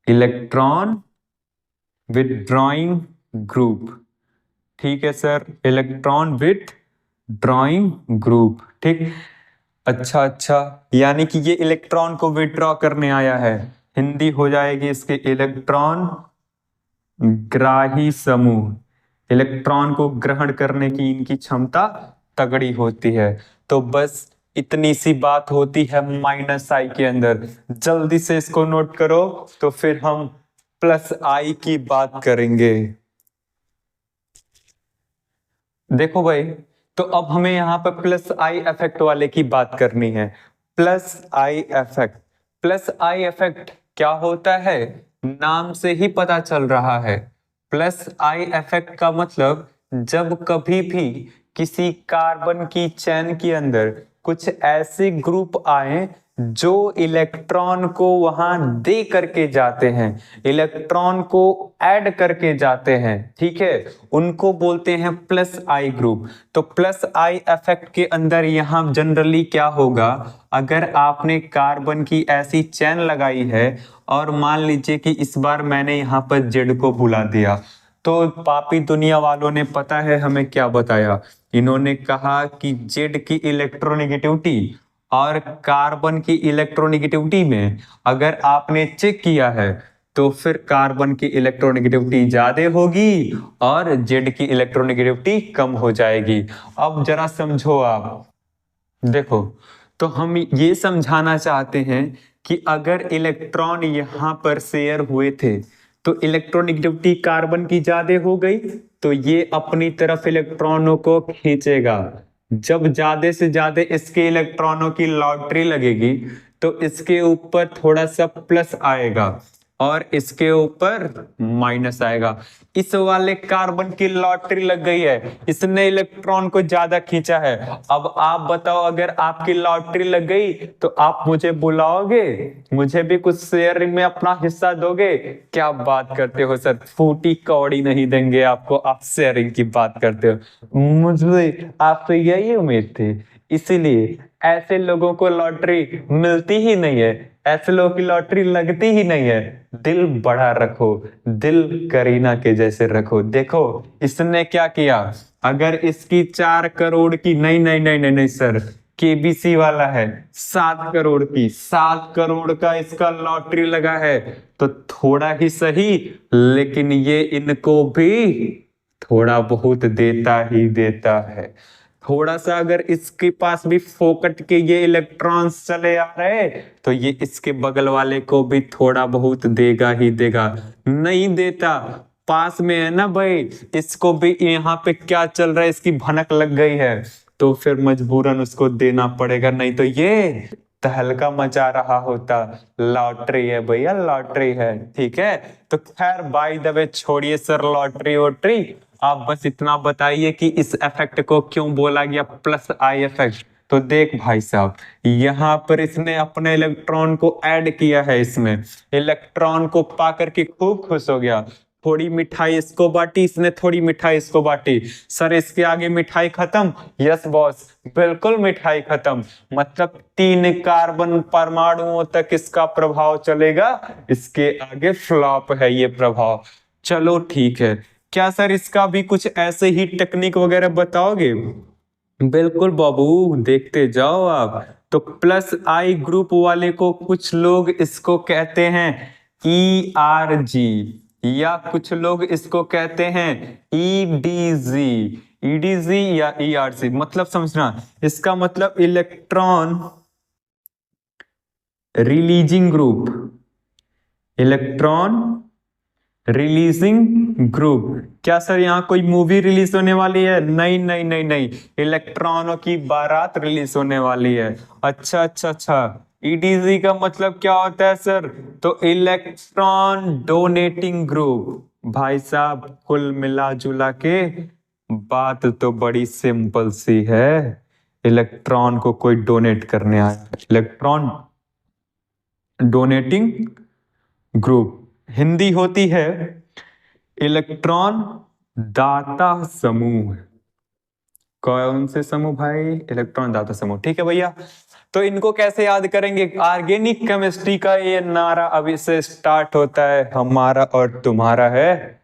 Electron withdrawing group, ठीक है सर, इलेक्ट्रॉन विथड्रॉइंग ग्रुप, ठीक। अच्छा, यानी कि ये इलेक्ट्रॉन को विथड्रॉ करने आया है। हिंदी हो जाएगी इसके इलेक्ट्रॉन ग्राही समूह। इलेक्ट्रॉन को ग्रहण करने की इनकी क्षमता तगड़ी होती है। तो बस इतनी सी बात होती है -I के अंदर। जल्दी से इसको नोट करो, तो फिर हम +I की बात करेंगे। देखो भाई, तो अब हमें यहाँ पर +I इफेक्ट वाले की बात करनी है। +I इफेक्ट, +I इफेक्ट क्या होता है? नाम से ही पता चल रहा है। +I इफेक्ट का मतलब जब कभी भी किसी कार्बन की चेन के अंदर कुछ ऐसे ग्रुप आए जो इलेक्ट्रॉन को वहां दे करके जाते हैं, इलेक्ट्रॉन को ऐड करके जाते हैं, ठीक है, उनको बोलते हैं +I ग्रुप। तो +I इफेक्ट के अंदर यहां जनरली क्या होगा, अगर आपने कार्बन की ऐसी चेन लगाई है और मान लीजिए कि इस बार मैंने यहां पर जेड को बुला दिया, तो पापी दुनिया वालों ने पता है हमें क्या बताया? इन्होंने कहा कि जेड की इलेक्ट्रोनेगेटिविटी और कार्बन की इलेक्ट्रोनेगेटिविटी में अगर आपने चेक किया है तो फिर कार्बन की इलेक्ट्रोनेगेटिविटी ज्यादा होगी और जेड की इलेक्ट्रोनेगेटिविटी कम हो जाएगी। अब जरा समझो आप, देखो, तो हम ये समझाना चाहते हैं कि अगर इलेक्ट्रॉन यहां पर शेयर हुए थे तो इलेक्ट्रोनेगेटिविटी कार्बन की ज्यादा हो गई, तो ये अपनी तरफ इलेक्ट्रॉनों को खींचेगा। जब ज्यादा से ज्यादा इसके इलेक्ट्रॉनों की लॉटरी लगेगी तो इसके ऊपर थोड़ा सा प्लस आएगा और इसके ऊपर माइनस आएगा। इस वाले कार्बन की लॉटरी लग गई है, इसने इलेक्ट्रॉन को ज्यादा खींचा है। अब आप बताओ, अगर आपकी लॉटरी लग गई तो आप मुझे बुलाओगे, मुझे भी कुछ शेयरिंग में अपना हिस्सा दोगे? क्या बात करते हो सर, फूटी कौड़ी नहीं देंगे आपको, आप शेयरिंग की बात करते हो। मुझे आपसे यही उम्मीद थी, इसीलिए ऐसे लोगों को लॉटरी मिलती ही नहीं है, ऐसे लोगों की लॉटरी लगती ही नहीं है। दिल बड़ा रखो, दिल करीना के जैसे रखो। देखो इसने क्या किया, अगर इसकी 4 करोड़ की, नहीं नहीं नहीं नहीं नहीं सर, केबीसी वाला है, 7 करोड़ की, 7 करोड़ का इसका लॉटरी लगा है, तो थोड़ा ही सही लेकिन ये इनको भी थोड़ा बहुत देता ही देता है। थोड़ा सा अगर इसके पास भी फोकट के ये इलेक्ट्रॉन्स चले आ रहे तो ये इसके बगल वाले को भी थोड़ा बहुत देगा ही देगा। नहीं देता, पास में है ना भाई, इसको भी यहाँ पे क्या चल रहा है इसकी भनक लग गई है, तो फिर मजबूरन उसको देना पड़ेगा, नहीं तो ये तहलका मचा रहा होता। लॉटरी है भैया, लॉटरी है, ठीक है। तो खैर बाय द वे छोड़िए सर लॉटरी वोटरी, आप बस इतना बताइए कि इस इफेक्ट को क्यों बोला गया +I इफेक्ट। तो देख भाई साहब, यहाँ पर इसने अपने इलेक्ट्रॉन को ऐड किया है, इसमें इलेक्ट्रॉन को पाकर के खूब खुश हो गया, थोड़ी मिठाई इसको बांटी, इसने थोड़ी मिठाई इसको बांटी। सर इसके आगे मिठाई खत्म? यस बॉस, बिल्कुल मिठाई खत्म। मतलब 3 कार्बन परमाणुओं तक इसका प्रभाव चलेगा, इसके आगे फ्लॉप है ये प्रभाव। चलो ठीक है, क्या सर इसका भी कुछ ऐसे ही टेक्निक वगैरह बताओगे? बिल्कुल बाबू, देखते जाओ आप। तो +I ग्रुप वाले को कुछ लोग इसको कहते हैं ERG, या कुछ लोग इसको कहते हैं EDG, EDZ या ERC मतलब समझना, इसका मतलब electron releasing group, electron releasing group. क्या सर यहाँ कोई मूवी रिलीज होने वाली है? नहीं नहीं नहीं नहीं, इलेक्ट्रॉनों की बारात रिलीज होने वाली है। अच्छा अच्छा अच्छा, EDZ का मतलब क्या होता है सर? तो इलेक्ट्रॉन डोनेटिंग ग्रुप। भाई साहब कुल मिला जुला के बात तो बड़ी सिंपल सी है, इलेक्ट्रॉन को कोई डोनेट करने आया, इलेक्ट्रॉन डोनेटिंग ग्रुप। हिंदी होती है इलेक्ट्रॉन दाता समूह। कौन से समूह भाई? इलेक्ट्रॉन दाता समूह। ठीक है भैया, तो इनको कैसे याद करेंगे? ऑर्गेनिक केमिस्ट्री का ये नारा अभी से स्टार्ट होता है, हमारा और तुम्हारा है,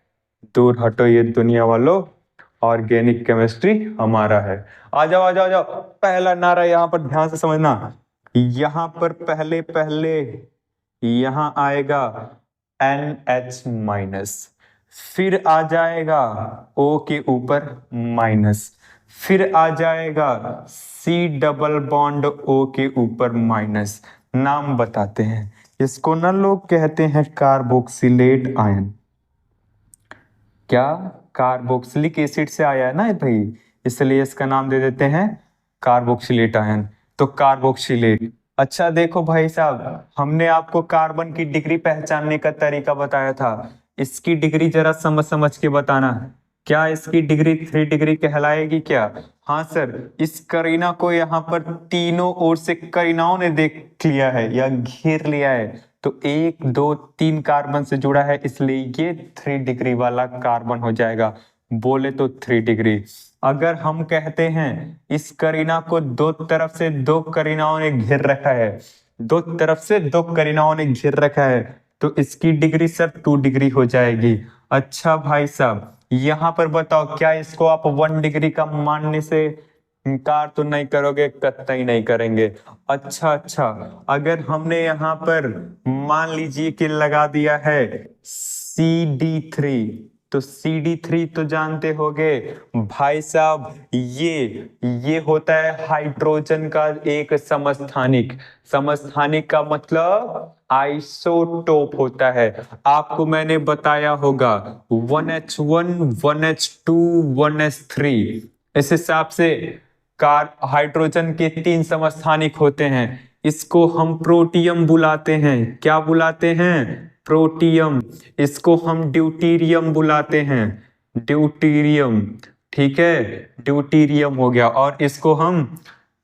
दूर हटो ये दुनिया वालों, ऑर्गेनिक केमिस्ट्री हमारा है। आ जाओ आ जाओ आ जाओ, पहला नारा यहाँ पर ध्यान से समझना, यहाँ पर पहले पहले यहां आएगा NH माइनस, फिर आ जाएगा O के ऊपर माइनस, फिर आ जाएगा C डबल बॉन्ड O के ऊपर माइनस। नाम बताते हैं इसको ना, लोग कहते हैं कार्बोक्सिलेट आयन। क्या? कार्बोक्सिलिक एसिड से आया है ना भाई, इसलिए इसका नाम दे देते हैं कार्बोक्सिलेट आयन। तो कार्बोक्सिलेट। अच्छा देखो भाई साहब, हमने आपको कार्बन की डिग्री पहचानने का तरीका बताया था, इसकी डिग्री जरा समझ समझ के बताना। क्या इसकी डिग्री 3 डिग्री कहलाएगी क्या? हाँ सर, इस करीना को यहाँ पर तीनों ओर से करीनाओं ने देख लिया है या घेर लिया है, तो 1 2 3 कार्बन से जुड़ा है, इसलिए ये 3 डिग्री वाला कार्बन हो जाएगा। बोले तो 3 डिग्री। अगर हम कहते हैं इस करीना को दो तरफ से 2 करीनाओं ने घेर रखा है, 2 तरफ से 2 करीनाओं ने घेर रखा है, तो इसकी डिग्री सर 2 डिग्री हो जाएगी। अच्छा भाई साहब, यहाँ पर बताओ क्या इसको आप 1 डिग्री का मानने से इनकार तो नहीं करोगे? कतई नहीं करेंगे। अच्छा अच्छा, अगर हमने यहाँ पर मान लीजिए कि लगा दिया है CD3, तो CD3 तो जानते होगे भाई साहब, ये होता है हाइड्रोजन का एक समस्थानिक। समस्थानिक का मतलब आइसोटोप होता है। आपको मैंने बताया होगा 1H1 1H2 1H3, इस हिसाब से कार हाइड्रोजन के 3 समस्थानिक होते हैं। इसको हम प्रोटियम बुलाते हैं। क्या बुलाते हैं? प्रोटियम। इसको हम ड्यूटीरियम बुलाते हैं, ड्यूटीरियम। ठीक है, ड्यूटीरियम हो गया। और इसको हम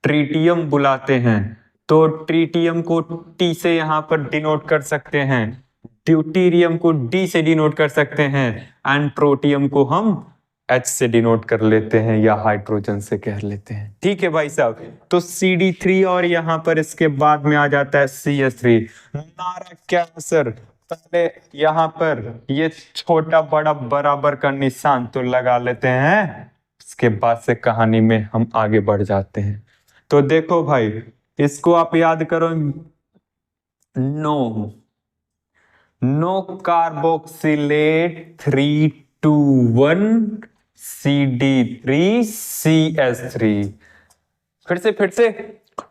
ट्रीटियम बुलाते हैं, तो ट्रीटियम को T से यहाँ पर डिनोट कर सकते हैं, ड्यूटीरियम को D से डिनोट कर सकते हैं, एंड प्रोटियम को हम H से डिनोट कर लेते हैं या हाइड्रोजन से कह लेते हैं। ठीक है भाई साहब, तो CD3 और यहाँ पर इसके बाद में आ जाता है CH3। नारा क्या है सर? पहले यहाँ पर ये छोटा बड़ा बराबर का निशान तो लगा लेते हैं, इसके बाद से कहानी में हम आगे बढ़ जाते हैं। तो देखो भाई, इसको आप याद करो, नो कार्बोक्सिलेट 321 CD3CH3। फिर से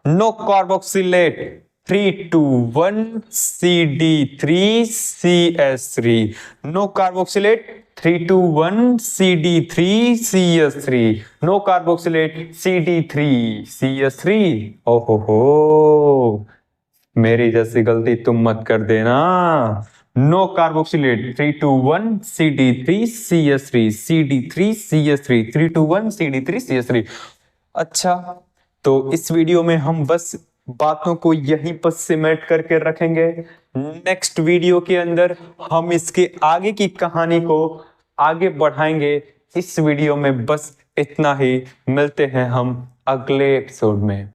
no carboxylate 321 CD3CH3, no carboxylate 321 CD3CH3, no carboxylate CD3CH3। ओहो, मेरी जैसी गलती तुम मत कर देना। No carboxylate 321 CD3CH3, CD3CH3 321 CD3CH3। अच्छा, तो इस वीडियो में हम बस बातों को यहीं पर सिमेट करके रखेंगे। नेक्स्ट वीडियो के अंदर हम इसके आगे की कहानी को आगे बढ़ाएंगे। इस वीडियो में बस इतना ही, मिलते हैं हम अगले एपिसोड में।